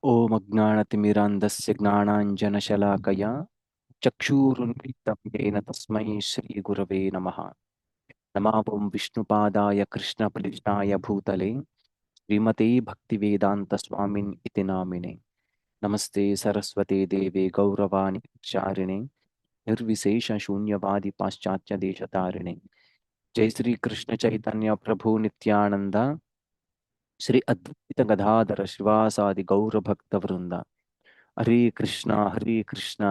ॐ अज्ञानतिमिरान्धस्य ज्ञानाञ्जनशलाकया चक्षुरुन्मिलितं येन तस्मै श्रीगुरवे नमः। नमः ॐ विष्णुपादाय कृष्णप्रेष्ठाय भूतले श्रीमते भक्तिवेदान्तस्वामिन् इति नामिने। नमस्ते सरस्वते देवे गौरवाणि चारिणे निर्विशेषशून्यवादि पाश्चात्यदेशतारिणे। जय श्री कृष्ण चैतन्य प्रभु नित्यानंद श्री अद्वैत गदाधर श्रीवासादि गौर भक्त वृंदा। हरे कृष्णा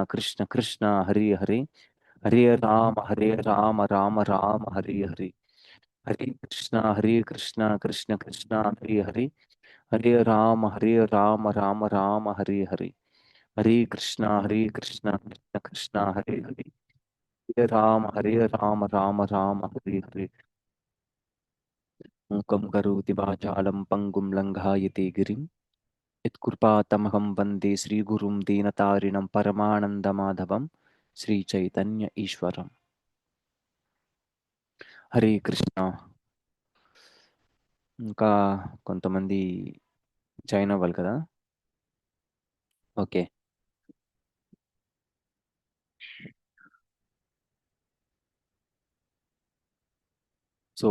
कृष्ण कृष्ण हरे हरे, हरे राम राम राम हरे हरे। हरे कृष्णा कृष्ण कृष्ण हरे हरे, हरे राम राम राम हरे हरे। हरे कृष्णा कृष्ण कृष्ण हरे हरे, हरे राम राम राम हरे हरे। मूकं करोति वाचालं पङ्गुं लङ्घयते गिरिं यत्कृपातमहं वन्दे श्रीगुरुं दीनतारिणं परमानन्दमाधवं శ్రీచైతన్య ఈశ్వరం. హరే కృష్ణ. ఇంకా కొంతమంది జాయిన్ అవ్వాలి కదా. ఓకే. సో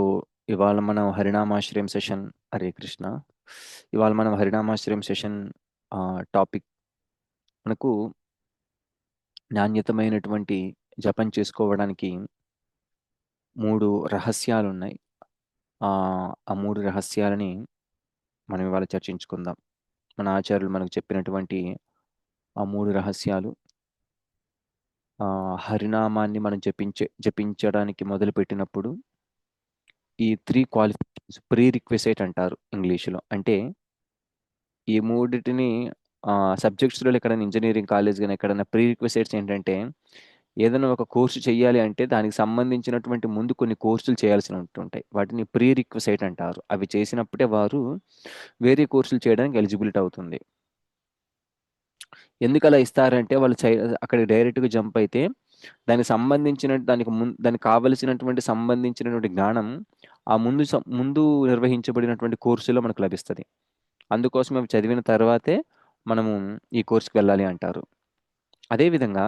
ఇవాళ మనం హరినామాశ్రయం సెషన్. హరే కృష్ణ. ఇవాళ మనం హరినామాశ్రయం సెషన్ టాపిక్ మనకు నాణ్యతమైనటువంటి జపం చేసుకోవడానికి మూడు రహస్యాలు ఉన్నాయి. ఆ ఆ మూడు రహస్యాలని మనం ఇవాళ చర్చించుకుందాం. మన ఆచార్యులు మనకు చెప్పినటువంటి ఆ మూడు రహస్యాలు హరినామాన్ని మనం జపించడానికి మొదలుపెట్టినప్పుడు ఈ త్రీ క్వాలిఫికేషన్స్ ప్రీ రిక్వెసైట్ అంటారు ఇంగ్లీష్లో. అంటే ఈ మూడిటిని సబ్జెక్ట్స్లో ఎక్కడైనా ఇంజనీరింగ్ కాలేజ్ కానీ ఎక్కడైనా ప్రీ రిక్వెసైట్స్ ఏంటంటే ఏదైనా ఒక కోర్సు చేయాలి అంటే దానికి సంబంధించినటువంటి ముందు కొన్ని కోర్సులు చేయాల్సి ఉంటుంటాయి. వాటిని ప్రీ రిక్వెసైట్ అంటారు. అవి చేసినప్పుడే వారు వేరే కోర్సులు చేయడానికి ఎలిజిబిలిటీ అవుతుంది. ఎందుకు అలా ఇస్తారంటే వాళ్ళు అక్కడ డైరెక్ట్గా జంప్ అయితే దానికి కావలసినటువంటి సంబంధించినటువంటి జ్ఞానం ఆ ముందు నిర్వహించబడినటువంటి కోర్సులో మనకు లభిస్తుంది. అందుకోసం అవి చదివిన తర్వాతే మనము ఈ కోర్సుకి వెళ్ళాలి అంటారు. అదేవిధంగా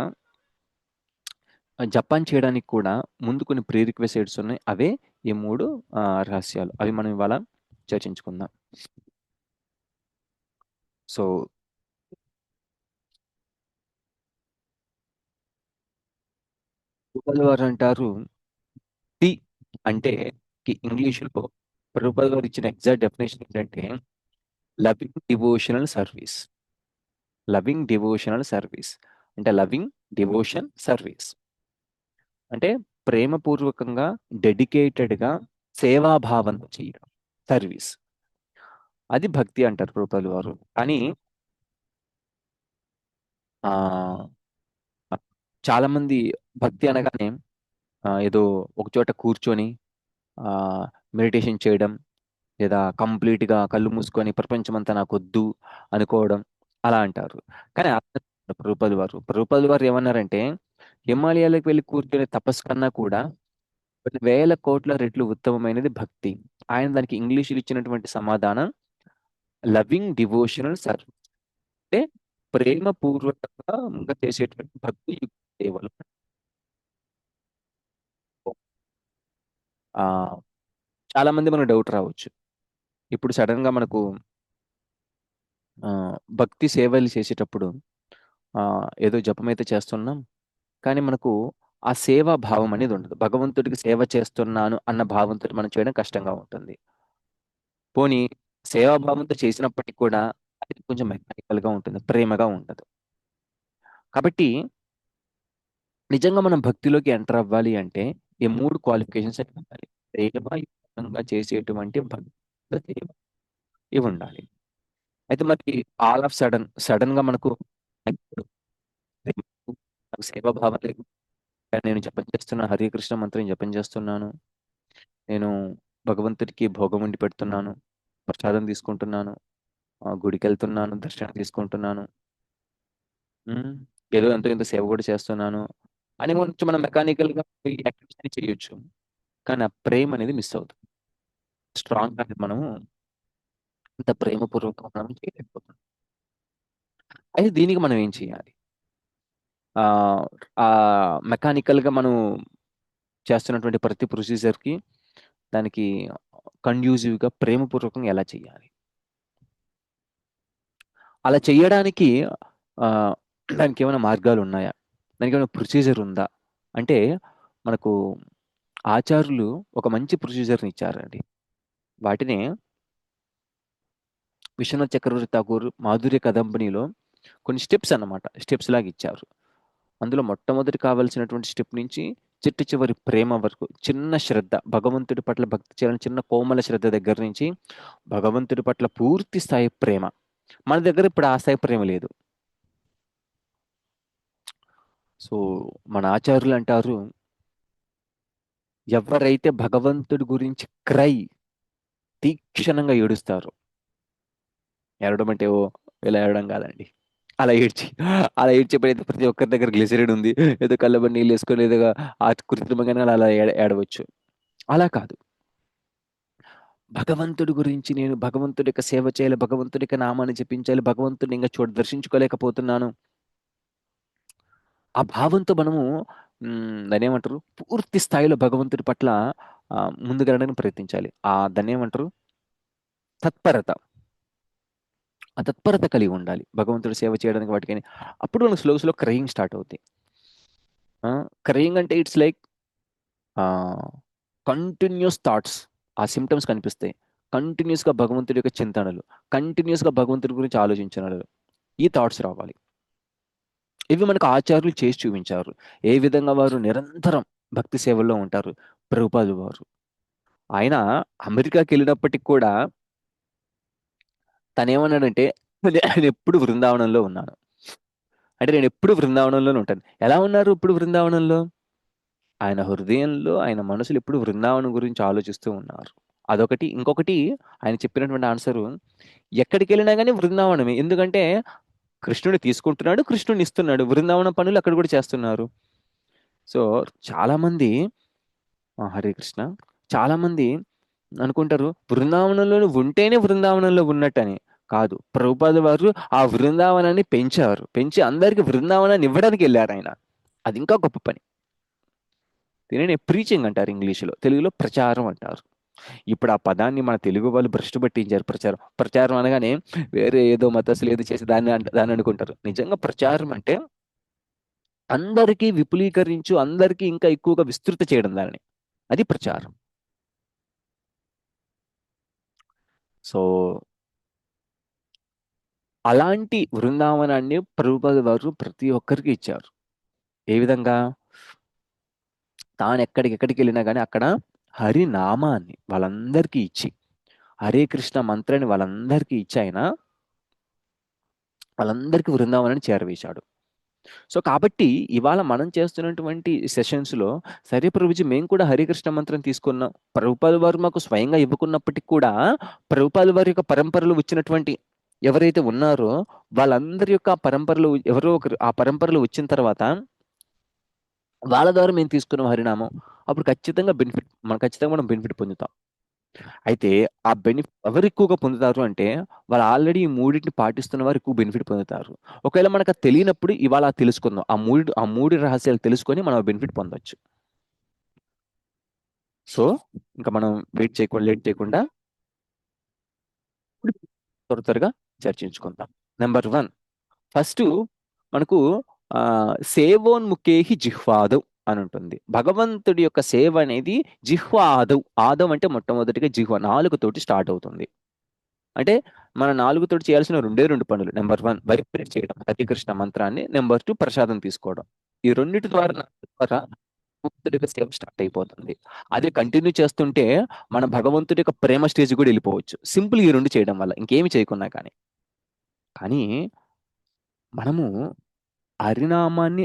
జపాన్ చేయడానికి కూడా ముందు కొన్ని ప్రీ రిక్వెసైట్స్ ఉన్నాయి. అవే ఈ మూడు రహస్యాలు. అవి మనం ఇవాళ చర్చించుకుందాం. సో వారు అంటారు టి అంటే ఇంగ్లీషులో ప్రభుపాల్ గారు ఇచ్చిన ఎగ్జాక్ట్ డెఫినేషన్ ఏంటంటే loving devotional service. Loving devotional service అంటే లవింగ్ డివోషన్ సర్వీస్ అంటే ప్రేమపూర్వకంగా డెడికేటెడ్గా సేవాభావంతో చేయడం సర్వీస్. అది భక్తి అంటారు ప్రభుపాల్ వారు. కానీ ఆ చాలా మంది భక్తి అనగానే ఏదో ఒక చోట కూర్చొని మెడిటేషన్ చేయడం లేదా కంప్లీట్గా కళ్ళు మూసుకొని ప్రపంచమంతా నాకు వద్దు అనుకోవడం అలా అంటారు. కానీ ప్రభుపాల్ వారు ఏమన్నారంటే హిమాలయాలకు వెళ్ళి కూర్చొని తపస్సు కన్నా కూడా కొన్ని వేల కోట్ల రెట్లు ఉత్తమమైనది భక్తి. ఆయన దానికి ఇంగ్లీషులో ఇచ్చినటువంటి సమాధానం లవింగ్ డివోషనల్ సర్వీస్ అంటే ప్రేమపూర్వకంగా చేసేటువంటి భక్తి సేవలు. ఆ చాలా మంది మనకు డౌట్ రావచ్చు. ఇప్పుడు సడన్ గా మనకు ఆ, భక్తి సేవలు చేసేటప్పుడు ఏదో జపం అయితే చేస్తున్నాం, కానీ మనకు ఆ సేవా భావం అనేది ఉండదు. భగవంతుడికి సేవ చేస్తున్నాను అన్న భావంతో మనం చేయడం కష్టంగా ఉంటుంది. పోనీ సేవాభావంతో చేసినప్పటికీ కూడా అది కొంచెం మెకానికల్ గా ఉంటుంది, ప్రేమగా ఉండదు. కాబట్టి నిజంగా మనం భక్తిలోకి ఎంటర్ అవ్వాలి అంటే ఈ మూడు క్వాలిఫికేషన్స్ ఉండాలి. ప్రేమయుక్తంగా చేసేటువంటి భక్తి ఇవి ఉండాలి. అయితే మనకి ఆల్ ఆఫ్ సడన్ గా మనకు నాకు సేవాభావం లేదు, నేను జపం చేస్తున్నా, హరే కృష్ణ మంత్రం జపం చేస్తున్నాను, నేను భగవంతుడికి భోగం వండి పెడుతున్నాను, ప్రసాదం తీసుకుంటున్నాను, గుడికి వెళ్తున్నాను, దర్శనం తీసుకుంటున్నాను, ఉమ్, ఏదో ఎంతో ఇంత సేవ కూడా చేస్తున్నాను అని కొంచెం మనం మెకానికల్ గా యాక్టివిటీస్ చేయొచ్చు. కానీ ఆ ప్రేమ అనేది మిస్ అవుతుంది. స్ట్రాంగ్ అనేది మనము అంత ప్రేమపూర్వకంగా మనం చేయలేకపోతున్నాం. అయితే దీనికి మనం ఏం చేయాలి? ఆ ఆ మెకానికల్గా మనం చేస్తున్నటువంటి ప్రతి ప్రొసీజర్కి దానికి కండ్యూజివ్గా ప్రేమపూర్వకంగా ఎలా చేయాలి? అలా చేయడానికి ఆ, దానికి ఏమైనా మార్గాలు ఉన్నాయా? దానికి ఏమైనా ప్రొసీజర్ ఉందా? అంటే మనకు ఆచార్యులు ఒక మంచి ప్రొసీజర్ని ఇచ్చారండి. వాటిని విశ్వనాథ్ చక్రవర్తి ఠాగూర్ మాధుర్య కదంబనిలో కొన్ని స్టెప్స్ అన్నమాట, స్టెప్స్ లాగా ఇచ్చారు. అందులో మొట్టమొదటి కావాల్సినటువంటి స్టెప్ నుంచి చిట్ట చివరి ప్రేమ వరకు చిన్న శ్రద్ధ, భగవంతుడి పట్ల భక్తి చేయాలని చిన్న కోమల శ్రద్ధ దగ్గర నుంచి భగవంతుడి పట్ల పూర్తి స్థాయి ప్రేమ. మన దగ్గర ఇప్పుడు ఆ స్థాయి ప్రేమ లేదు. సో మన ఆచార్యులు అంటారు, ఎవరైతే భగవంతుడి గురించి తీక్షణంగా ఏడుస్తారు. ఏడవడం అంటే ఓ ఇలా ఏడవడం కాదండి. అలా ఏడ్చి అలా ఏడ్చేప్పుడైతే ప్రతి ఒక్కరి దగ్గర గ్లిసరిన్ ఉంది, ఏదో కళ్ళబడి నీళ్ళు వేసుకొని ఏదో ఆ కృత్రిమంగానే అలా ఏడవచ్చు. అలా కాదు. భగవంతుడి గురించి నేను భగవంతుడి యొక్క సేవ చేయాలి, భగవంతుడి యొక్క నామాన్ని జపించాలి, భగవంతుడిని ఇంకా దర్శించుకోలేకపోతున్నాను, ఆ భావంతో మనము దాన్ని ఏమంటారు, పూర్తి స్థాయిలో భగవంతుడి పట్ల ముందుకెళ్ళడానికి ప్రయత్నించాలి. దాన్ని ఏమంటారు, తత్పరత. ఆ తత్పరత కలిగి ఉండాలి భగవంతుడి సేవ చేయడానికి వాటికని. అప్పుడు మనకు స్లో స్లో క్రయింగ్ స్టార్ట్ అవుతాయి. క్రయింగ్ అంటే ఇట్స్ లైక్ కంటిన్యూస్ థాట్స్. ఆ సిమ్టమ్స్ కనిపిస్తాయి. కంటిన్యూస్గా భగవంతుడి యొక్క చింతనలు, కంటిన్యూస్గా భగవంతుడి గురించి ఆలోచించడాలు, ఈ థాట్స్ రావాలి. ఇవి మనకు ఆచార్యులు చేసి చూపించారు. ఏ విధంగా వారు నిరంతరం భక్తి సేవల్లో ఉంటారు. ప్రభుపాదులు వారు, ఆయన అమెరికాకి వెళ్ళినప్పటికి కూడా తను ఏమన్నాడంటే, నేను ఎప్పుడు బృందావనంలో ఉన్నాను. అంటే నేను ఎప్పుడు బృందావనంలోనే ఉంటాను. ఎలా ఉన్నారు ఇప్పుడు బృందావనంలో? ఆయన హృదయంలో, ఆయన మనసులో ఎప్పుడు బృందావనం గురించి ఆలోచిస్తూ ఉన్నారు. అదొకటి. ఇంకొకటి, ఆయన చెప్పినటువంటి ఆన్సరు, ఎక్కడికి వెళ్ళినా కానీ బృందావనమే. ఎందుకంటే కృష్ణుడు తీసుకుంటున్నాడు, కృష్ణుడిని ఇస్తున్నాడు. బృందావనం పనులు అక్కడ కూడా చేస్తున్నారు. సో చాలా మంది, హరే కృష్ణ, చాలా మంది అనుకుంటారు బృందావనంలో ఉంటేనే బృందావనంలో ఉన్నట్టని. కాదు, ప్రభుపాద వారు ఆ బృందావనాన్ని పెంచారు. పెంచి అందరికి బృందావనాన్ని ఇవ్వడానికి వెళ్ళారు ఆయన. అది ఇంకా గొప్ప పని. దీనిని ప్రీచింగ్ అంటారు ఇంగ్లీషులో, తెలుగులో ప్రచారం అంటారు. ఇప్పుడు ఆ పదాన్ని మన తెలుగు వాళ్ళు భ్రష్టు పట్టించారు. ప్రచారం ప్రచారం అనగానే వేరే ఏదో మతస్థులు ఏదో చేసి దాన్ని అనుకుంటారు. నిజంగా ప్రచారం అంటే అందరికీ విపులీకరించు, అందరికీ ఇంకా ఎక్కువగా విస్తృత చేయడం దాన్ని, అది ప్రచారం. సో అలాంటి బృందావనాన్ని ప్రభుపాద వారు ప్రతి ఒక్కరికి ఇచ్చారు. ఏ విధంగా? తాను ఎక్కడికి వెళ్ళినా కానీ అక్కడ హరినామాన్ని వాళ్ళందరికీ ఇచ్చి, హరే కృష్ణ మంత్రాన్ని వాళ్ళందరికీ ఇచ్చి ఆయన వాళ్ళందరికీ బృందావనాన్ని చేరవేశాడు. సో కాబట్టి ఇవాళ మనం చేస్తున్నటువంటి సెషన్స్లో, సరే ప్రభుజీ మేము కూడా హరికృష్ణ మంత్రం తీసుకున్నాం, ప్రభుపాద వారు మాకు స్వయంగా ఇవ్వకున్నప్పటికీ కూడా ప్రభుపాద వారి యొక్క పరంపరలో వచ్చినటువంటి ఎవరైతే ఉన్నారో వాళ్ళందరి యొక్క పరంపరలో ఎవరో ఒకరు ఆ పరంపరలో వచ్చిన తర్వాత వాళ్ళ ద్వారా మేము తీసుకున్నాం హరినామం. అప్పుడు ఖచ్చితంగా మనం బెనిఫిట్ పొందుతాం. అయితే ఆ బెనిఫిట్ ఎవరు ఎక్కువగా పొందుతారు అంటే, వాళ్ళు ఆల్రెడీ ఈ మూడింటిని పాటిస్తున్న వారు ఎక్కువ బెనిఫిట్ పొందుతారు. ఒకవేళ మనకు అది తెలియనప్పుడు ఇవాళ తెలుసుకుందాం. ఆ మూడు రహస్యాలు తెలుసుకొని మనం బెనిఫిట్ పొందొచ్చు. సో ఇంకా మనం లేట్ చేయకుండా ఇప్పుడు త్వరగా చర్చించుకుందాం. నెంబర్ 1, ఫస్ట్ మనకు సేవోన్ముఖేహి జిహ్వాదౌ అని ఉంటుంది. భగవంతుడి యొక్క సేవ అనేది జిహ్వాదౌ. ఆదం అంటే మొట్టమొదటిగా జిహ్వ, నాలుగుతోటి స్టార్ట్ అవుతుంది. అంటే మన నాలుగుతోటి చేయాల్సిన రెండు పనులు. నెంబర్ 1 వైబ్రేట్ చేయడం హరే కృష్ణ మంత్రాన్ని. నెంబర్ 2 ప్రసాదం తీసుకోవడం. ఈ రెండిటి ద్వారా భగవంతుడి యొక్క సేవ స్టార్ట్ అయిపోతుంది. అది కంటిన్యూ చేస్తుంటే మన భగవంతుడి యొక్క ప్రేమ స్టేజ్ కూడా వెళ్ళిపోవచ్చు, సింపుల్ ఈ రెండు చేయడం వల్ల, ఇంకేమి చేయకున్నా కానీ. కానీ మనము హరినామాన్ని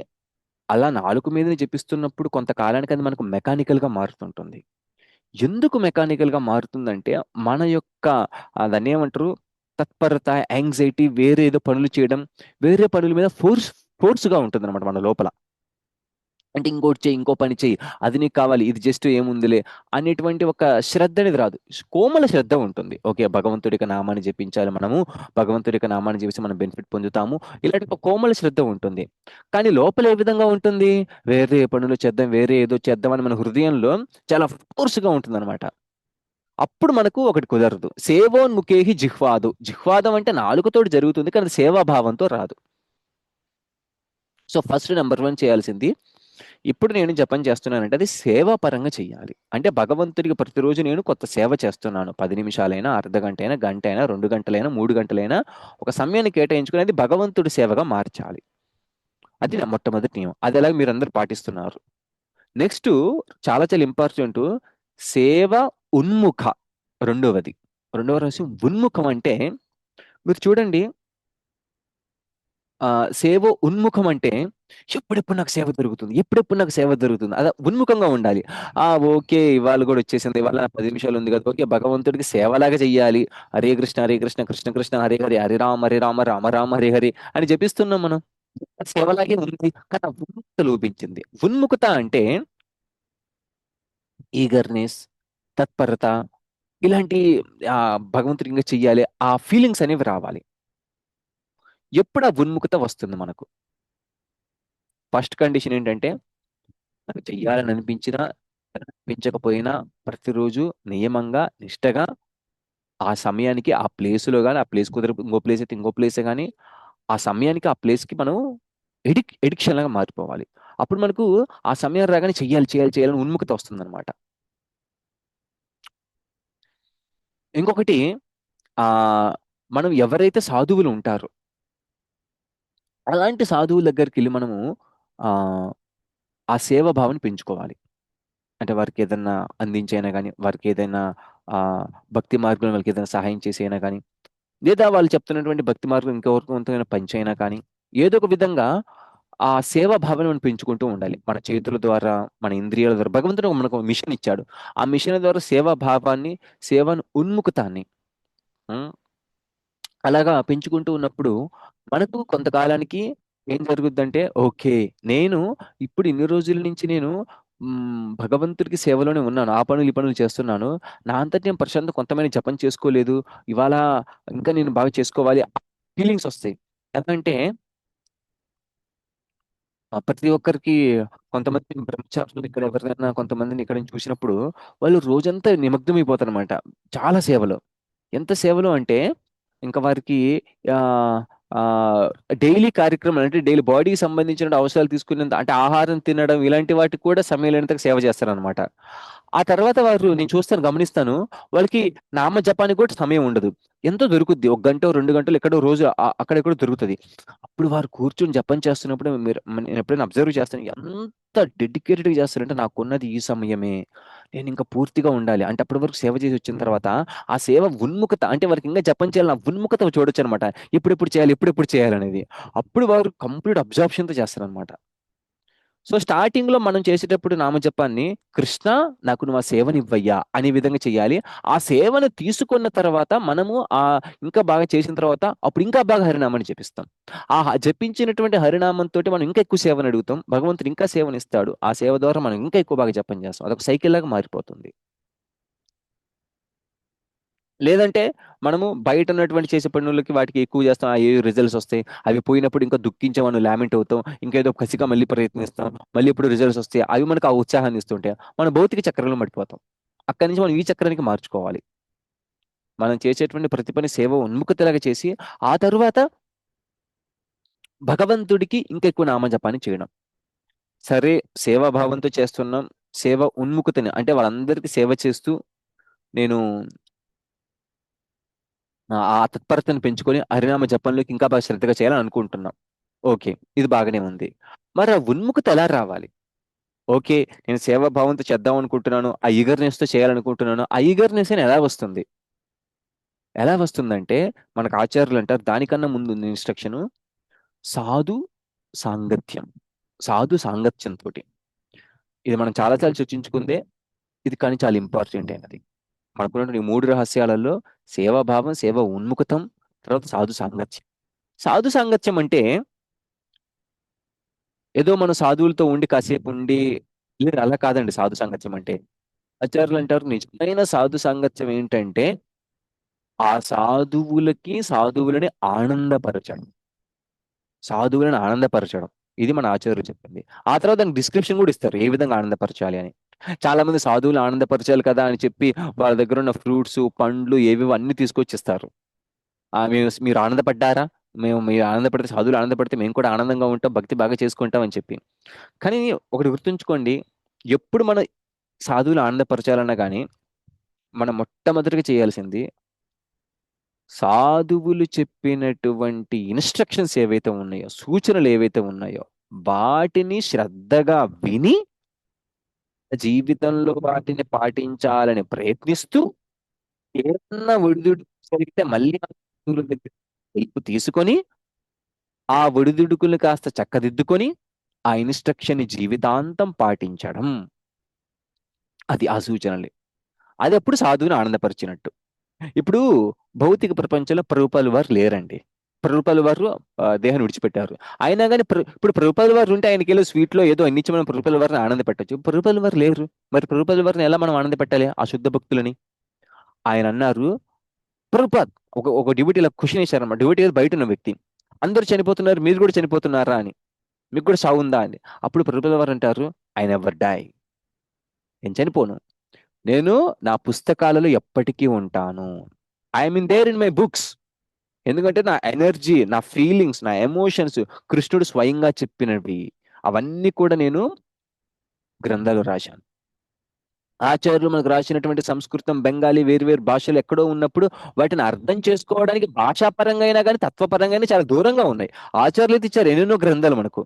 అలా నాలుక మీదనే జపిస్తున్నప్పుడు కొంతకాలానికి అది మనకు మెకానికల్గా మారుతుంటుంది. ఎందుకు మెకానికల్గా మారుతుందంటే, మన యొక్క దాన్ని ఏమంటారు, తత్పరత, యాంగ్జైటీ, వేరే ఏదో పనులు చేయడం, వేరే పనుల మీద ఫోర్స్గా ఉంటుంది అనమాట మన లోపల. అంటే ఇంకోటి చెయ్యి, ఇంకో పని చెయ్యి, అది నీకు కావాలి, ఇది జస్ట్ ఏముందిలే అనేటువంటి ఒక శ్రద్ధ అనేది రాదు. కోమల శ్రద్ధ ఉంటుంది. ఓకే, భగవంతుడి యొక్క నామాన్ని జపించాలి మనము, భగవంతుడి యొక్క నామాన్ని జపిస్తే మనం బెనిఫిట్ పొందుతాము, ఇలాంటి ఒక కోమల శ్రద్ధ ఉంటుంది. కానీ లోపల ఏ విధంగా ఉంటుంది? వేరే పనులు చేద్దాం, వేరే ఏదో చేద్దాం అని మన హృదయంలో చాలా ఫోర్స్గా ఉంటుంది అనమాట. అప్పుడు మనకు ఒకటి కుదరదు. సేవోన్ముఖేహి జిహ్వాదు. జిహ్వాదం అంటే నాలుకతోటి జరుగుతుంది, కానీ అది సేవాభావంతో రాదు. సో ఫస్ట్ నెంబర్ వన్ చేయాల్సింది, ఇప్పుడు నేను జపం చేస్తున్నానంటే అది సేవా పరంగా చేయాలి. అంటే భగవంతుడికి ప్రతిరోజు నేను కొత్త సేవ చేస్తున్నాను. 10 నిమిషాలైనా, అర్ధ గంట అయినా, గంట అయినా, 2 గంటలైనా, 3 గంటలైనా ఒక సమయాన్ని కేటాయించుకునేది భగవంతుడి సేవగా మార్చాలి. అది నా మొట్టమొదటి నియమం. అది ఎలాగ మీరు అందరు పాటిస్తున్నారు. నెక్స్ట్, చాలా చాలా ఇంపార్టెంట్, సేవ ఉన్ముఖ. రెండవది, రెండవ రహస్యం ఉన్ముఖం అంటే, మీరు చూడండి, సేవ ఉన్ముఖం అంటే ఎప్పుడెప్పుడు నాకు సేవ దొరుకుతుంది, ఎప్పుడెప్పుడు నాకు సేవ దొరుకుతుంది, అదే ఉన్ముఖంగా ఉండాలి. ఓకే, ఇవాళ కూడా వచ్చేసింది, ఇవాళ నా 10 నిమిషాలు ఉంది కదా, ఓకే భగవంతుడికి సేవలాగా చెయ్యాలి. హరే కృష్ణ హరే కృష్ణ కృష్ణ కృష్ణ హరే హరే, హరే రామ హరే రామ రామ రామ హరే హరే అని జపిస్తున్నాం మనం. అది సేవలాగే ఉంది, కానీ ఆ ఉన్ముఖత లోపించింది. ఉన్ముఖత అంటే ఈగర్నెస్, తత్పరత, ఇలాంటి భగవంతుడి ఇంకా చెయ్యాలి, ఆ ఫీలింగ్స్ అనేవి రావాలి. ఎప్పుడు ఆ ఉన్ముఖత వస్తుంది మనకు? ఫస్ట్ కండిషన్ ఏంటంటే, నాకు చెయ్యాలని అనిపించినా అనిపించకపోయినా ప్రతిరోజు నియమంగా, నిష్టగా, ఆ సమయానికి ఆ ప్లేసులో కానీ, ఆ ప్లేస్ కుదిరి ఇంకో ప్లేస్ అయితే ఇంకో ప్లేసే కానీ, ఆ సమయానికి ఆ ప్లేస్కి మనం ఎడిక్షన్ లాగా మారిపోవాలి. అప్పుడు మనకు ఆ సమయం రాగానే చెయ్యాలి చేయాలి చేయాలని ఉన్ముఖత వస్తుందన్నమాట. ఇంకొకటి, ఆ మనం ఎవరైతే సాధువులు ఉంటారో అలాంటి సాధువుల దగ్గరికి వెళ్ళి మనము ఆ ఆ సేవ భావన పెంచుకోవాలి. అంటే వారికి ఏదైనా అందించైనా కానీ, వారికి ఏదైనా ఆ భక్తి మార్గంలో వాళ్ళకి ఏదైనా సహాయం చేసైనా కానీ, లేదా వాళ్ళు చెప్తున్నటువంటి భక్తి మార్గం ఇంకెవరికైనా పంచైనా కానీ, ఏదో ఒక విధంగా ఆ సేవా భావన మనం పెంచుకుంటూ ఉండాలి. మన చేతుల ద్వారా, మన ఇంద్రియాల ద్వారా, భగవంతుడు మనకు మిషన్ ఇచ్చాడు. ఆ మిషన్ ద్వారా సేవా భావాన్ని, సేవను ఉన్ముఖతాన్ని ఉం, అలాగా పెంచుకుంటూ ఉన్నప్పుడు మనకు కొంతకాలానికి ఏం జరుగుద్దంటే, ఓకే, నేను ఇప్పుడు ఇన్ని రోజుల నుంచి నేను భగవంతుడికి సేవలోనే ఉన్నాను, ఆ పనులు ఈ పనులు చేస్తున్నాను, నా అంతటి నేను ప్రశాంతం కొంతమంది జపం చేసుకోలేదు, ఇవాళ ఇంకా నేను బాగా చేసుకోవాలి ఫీలింగ్స్ వస్తాయి. ఎందుకంటే ప్రతి ఒక్కరికి, కొంతమంది బ్రహ్మచారులు ఇక్కడ ఎవరైనా కొంతమందిని ఇక్కడ నుంచి చూసినప్పుడు వాళ్ళు రోజంతా నిమగ్నమైపోతారు అనమాట, చాలా సేవలో. ఎంత సేవలు అంటే ఇంకా వారికి ఆ ఆ డైలీ కార్యక్రమాలు, అంటే డైలీ బాడీకి సంబంధించిన అవసరాలు తీసుకునేంత, అంటే ఆహారం తినడం ఇలాంటి వాటికి కూడా సమయం లేనంత సేవ చేస్తారనమాట. ఆ తర్వాత వారు, నేను చూస్తాను, గమనిస్తాను, వాళ్ళకి నామ జపానికి కూడా సమయం ఉండదు. ఎంతో దొరుకుద్ది, 1 గంట 2 గంటలు ఎక్కడో రోజు అక్కడెక్కడో దొరుకుతుంది. అప్పుడు వారు కూర్చొని జపం చేస్తున్నప్పుడు నేను ఎప్పుడైనా అబ్జర్వ్ చేస్తాను, ఎంత డెడికేటెడ్గా చేస్తారంటే, నాకున్నది ఈ సమయమే, నేను ఇంకా పూర్తిగా ఉండాలి అంటే, అప్పటి వరకు సేవ చేసి వచ్చిన తర్వాత ఆ సేవ ఉన్ముఖత, అంటే వారికి ఇంకా జపం చేయాలని ఆ ఉన్ముఖత చూడొచ్చు అనమాట. ఇప్పుడెప్పుడు చేయాలి, ఎప్పుడెప్పుడు చేయాలనేది. అప్పుడు వారు కంప్లీట్ అబ్జార్ప్షన్తో చేస్తారనమాట. సో స్టార్టింగ్ లో మనం చేసేటప్పుడు నామజపాన్ని, కృష్ణ నాకు నువ్వు ఆ సేవనివ్వయ్యా అనే విధంగా చేయాలి. ఆ సేవను తీసుకున్న తర్వాత మనము ఇంకా బాగా చేసిన తర్వాత అప్పుడు ఇంకా బాగా హరినామాన్ని జపిస్తాం. జపించినటువంటి హరినామంతో మనం ఇంకా ఎక్కువ సేవను అడుగుతాం, భగవంతుడు ఇంకా సేవనిస్తాడు, ఆ సేవ ద్వారా మనం ఇంకా ఎక్కువ బాగా జపం చేస్తాం, అదొక సైకిల్ లాగా మారిపోతుంది. లేదంటే మనము బయట ఉన్నటువంటి చేసే పనులకి వాటికి ఎక్కువ చేస్తాం, ఏ రిజల్ట్స్ వస్తాయి, అవి పోయినప్పుడు ఇంకా దుఃఖించాం, మనం లామెంట్ అవుతాం, ఇంకేదో కసిగా మళ్ళీ ప్రయత్నిస్తాం, మళ్ళీ ఇప్పుడు రిజల్ట్స్ వస్తాయి, అవి మనకు ఆ ఉత్సాహాన్ని ఇస్తుంటాయి, మన భౌతిక చక్రంలో పడిపోతాం. అక్కడి నుంచి మనం ఈ చక్రానికి మార్చుకోవాలి. మనం చేసేటువంటి ప్రతి పని సేవ ఉన్ముఖతలాగా చేసి, ఆ తరువాత భగవంతుడికి ఇంకా ఎక్కువ నామజపాన్ని చేయడం. సరే, సేవాభావంతో చేస్తున్నాం, సేవ ఉన్ముఖతని అంటే వాళ్ళందరికీ సేవ చేస్తూ నేను ఆ తత్పరతను పెంచుకొని హరినామ జపంలోకి ఇంకా బాగా శ్రద్ధగా చేయాలని అనుకుంటున్నాం. ఓకే, ఇది బాగానే ఉంది. మరి ఆ ఉన్ముఖత ఎలా రావాలి? ఓకే, నేను సేవాభావంతో చేద్దాం అనుకుంటున్నాను, ఆ ఈగర్నెస్ తో చేయాలనుకుంటున్నాను, ఆ ఈగర్నెస్ అని ఎలా వస్తుంది? ఎలా వస్తుందంటే, మనకు ఆచార్యులు అంటారు, దానికన్నా ముందు ఉంది ఇన్స్ట్రక్షన్, సాధు సాంగత్యం. సాధు సాంగత్యం తోటి, ఇది మనం చాలాసార్లు చర్చించుకుందే, ఇది కానీ చాలా ఇంపార్టెంట్ అయినది. మనకున్నటువంటి ఈ 3 రహస్యాలలో సేవాభావం, సేవ ఉన్ముఖతం, తర్వాత సాధు సాంగత్యం. సాధు సాంగత్యం అంటే ఏదో మనం సాధువులతో ఉండి కాసేపు ఉండి లేదు, అలా కాదండి సాధు సాంగత్యం అంటే. ఆచార్యులు అంటారు నిజమైన సాధు సాంగత్యం ఏంటంటే ఆ సాధువులని ఆనందపరచడం. సాధువులను ఆనందపరచడం. ఇది మన ఆచార్యులు చెప్పింది. ఆ తర్వాత దానికి డిస్క్రిప్షన్ కూడా ఇస్తారు ఏ విధంగా ఆనందపరచాలి అని. చాలా మంది సాధువులు ఆనందపరచాలి కదా అని చెప్పి వాళ్ళ దగ్గర ఉన్న ఫ్రూట్స్, పండ్లు ఏవేవో అన్ని తీసుకొచ్చిస్తారు. మీరు ఆనందపడ్డారా? మీరు ఆనందపడితే, సాధువులు ఆనందపడితే మేము కూడా ఆనందంగా ఉంటాం, భక్తి బాగా చేసుకుంటాం అని చెప్పి. కానీ ఒకటి గుర్తుంచుకోండి, ఎప్పుడు మన సాధువులు ఆనందపరచాలన్నా కానీ మనం మొట్టమొదటిగా చేయాల్సింది సాధువులు చెప్పినటువంటి ఇన్స్ట్రక్షన్స్ ఏవైతే ఉన్నాయో, సూచనలు ఏవైతే ఉన్నాయో వాటిని శ్రద్ధగా విని జీవితంలో వాటిని పాటించాలని ప్రయత్నిస్తూ ఏదన్నా ఒడిదుడు జరిగితే మళ్ళీ ఆ గురువుల దగ్గర హెల్ప్ తీసుకొని ఆ ఒడిదుడుకులు కాస్త చక్కదిద్దుకొని ఆ ఇన్స్ట్రక్షన్ ని జీవితాంతం పాటించడం. అది ఆ సూచనలు. అది అప్పుడు సాధువుని ఆనందపరిచినట్టు. ఇప్పుడు భౌతిక ప్రపంచంలో ప్రభుపాలు వారు లేరండి. ప్రభుపాలు వారు దేహాన్ని విడిచిపెట్టారు. అయినా కానీ ఇప్పుడు ప్రభుపాలు వారు ఉంటే ఆయనకి ఏదో స్వీట్లో ఏదో అన్నిచ్చి మనం ప్రభుపాల వారిని ఆనంద పెట్టచ్చు. ప్రభుపాలు వారు లేరు. మరి ప్రభుపాల వారిని ఎలా మనం ఆనంద పెట్టాలి ఆ శుద్ధ భక్తులని? ఆయన అన్నారు, ప్రభుపాద్ ఒక ఒక డివిటీ ఇలా క్వశ్చన్ వేశారన్నమాట. డివిటీ బయట ఉన్న వ్యక్తి, అందరూ చనిపోతున్నారు, మీరు కూడా చనిపోతున్నారా అని, మీకు కూడా చావు ఉందా అని. అప్పుడు ప్రభుపాల వారు అంటారు, ఐ నెవర్ డై. నేను చనిపోను. నేను నా పుస్తకాలలో ఎప్పటికీ ఉంటాను. I'm in there in my books. ఎందుకంటే నా ఎనర్జీ, నా ఫీలింగ్స్, నా ఎమోషన్స్ కృష్ణుడు స్వయంగా చెప్పినవి అవన్నీ కూడా నేను గ్రంథాలు రాశాను. ఆచార్యులు మనకు రాసినటువంటి సంస్కృతం, బెంగాలీ వేరు భాషలు ఎక్కడో ఉన్నప్పుడు వాటిని అర్థం చేసుకోవడానికి భాషాపరంగా అయినా కానీ తత్వపరంగా అయినా చాలా దూరంగా ఉన్నాయి. ఆచార్యులు అయితే ఇచ్చారు ఎన్నెన్నో గ్రంథాలు మనకు,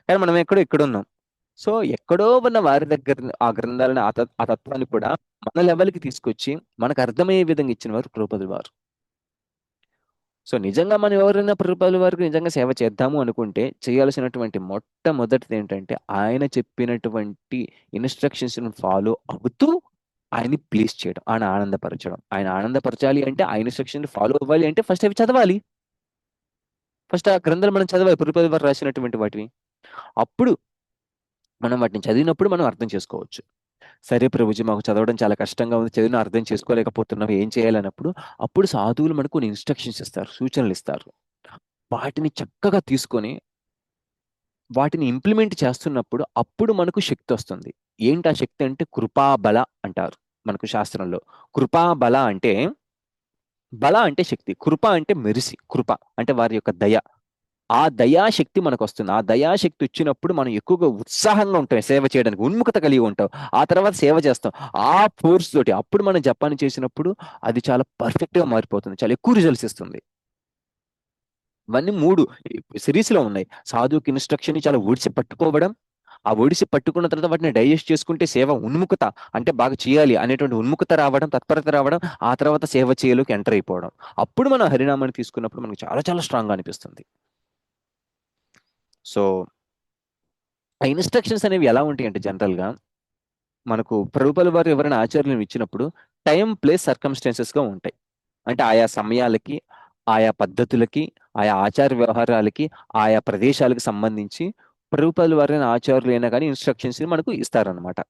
కానీ మనం ఎక్కడో ఇక్కడ ఉన్నాం. సో ఎక్కడో ఉన్న వారి దగ్గర ఆ గ్రంథాలను ఆ తత్వాన్ని కూడా మన లెవెల్కి తీసుకొచ్చి మనకు అర్థమయ్యే విధంగా ఇచ్చిన వారు ప్రభుపాదులు వారు. సో నిజంగా మనం ఎవరైనా ప్రభుపాదుల వారికి నిజంగా సేవ చేద్దాము అనుకుంటే చేయాల్సినటువంటి మొట్టమొదటిది ఏంటంటే ఆయన చెప్పినటువంటి ఇన్స్ట్రక్షన్స్ ఫాలో అవుతూ ఆయన్ని ప్లీజ్ చేయడం, ఆయన ఆనందపరచడం. ఆయన ఆనందపరచాలి అంటే ఆ ఇన్స్ట్రక్షన్ ఫాలో అవ్వాలి అంటే ఫస్ట్ అవి చదవాలి. ఫస్ట్ ఆ గ్రంథాలు మనం చదవాలి, ప్రభుపాదుల వారు రాసినటువంటి వాటిని. అప్పుడు మనం వాటిని చదివినప్పుడు మనం అర్థం చేసుకోవచ్చు. సరే ప్రభుజీ, మాకు చదవడం చాలా కష్టంగా ఉంది, చదివిన అర్థం చేసుకోలేకపోతున్నాం, ఏం చేయాలన్నప్పుడు అప్పుడు సాధువులు మనకు కొన్ని ఇన్స్ట్రక్షన్స్ ఇస్తారు, సూచనలు ఇస్తారు. వాటిని చక్కగా తీసుకొని వాటిని ఇంప్లిమెంట్ చేస్తున్నప్పుడు అప్పుడు మనకు శక్తి వస్తుంది. ఏంటి ఆ శక్తి అంటే కృపాబల అంటారు మనకు శాస్త్రంలో. కృపాబల అంటే, బల అంటే శక్తి, కృప అంటే మెరిసి, కృప అంటే వారి యొక్క దయ. ఆ దయాశక్తి మనకు వస్తుంది. ఆ దయాశక్తి వచ్చినప్పుడు మనం ఎక్కువగా ఉత్సాహంగా ఉంటాం, సేవ చేయడానికి ఉన్ముఖత కలిగి ఉంటాం. ఆ తర్వాత సేవ చేస్తాం ఆ ఫోర్స్ తోటి. అప్పుడు మనం జపాన్ని చేసినప్పుడు అది చాలా పర్ఫెక్ట్ గా మారిపోతుంది, చాలా ఎక్కువ రిజల్ట్స్ ఇస్తుంది. ఇవన్నీ మూడు సిరీస్ లో ఉన్నాయి. సాధువుకి ఇన్స్ట్రక్షన్ చాలా ఒడిసి పట్టుకోవడం, ఆ ఒడిసి పట్టుకున్న తర్వాత వాటిని డైజెస్ట్ చేసుకుంటే సేవ ఉన్ముఖత, అంటే బాగా చేయాలి అనేటువంటి ఉన్ముఖత రావడం, తత్పరత రావడం, ఆ తర్వాత సేవ చేయలోకి ఎంటర్ అయిపోవడం. అప్పుడు మనం హరినామాన్ని తీసుకున్నప్పుడు మనకు చాలా చాలా స్ట్రాంగ్ గా అనిపిస్తుంది. సో ఆ ఇన్స్ట్రక్షన్స్ అనేవి ఎలా ఉంటాయి అంటే జనరల్ గా మనకు ప్రభుపాల వారు ఎవరైనా ఆచార్యులను ఇచ్చినప్పుడు టైం, ప్లేస్, సర్కమ్స్టెన్సెస్ గా ఉంటాయి. అంటే ఆయా సమయాలకి, ఆయా పద్ధతులకి, ఆయా ఆచార వ్యవహారాలకి, ఆయా ప్రదేశాలకు సంబంధించి ప్రభుపాల వారైన ఆచార్యులు అయినా కానీ ఇన్స్ట్రక్షన్స్ మనకు ఇస్తారనమాట.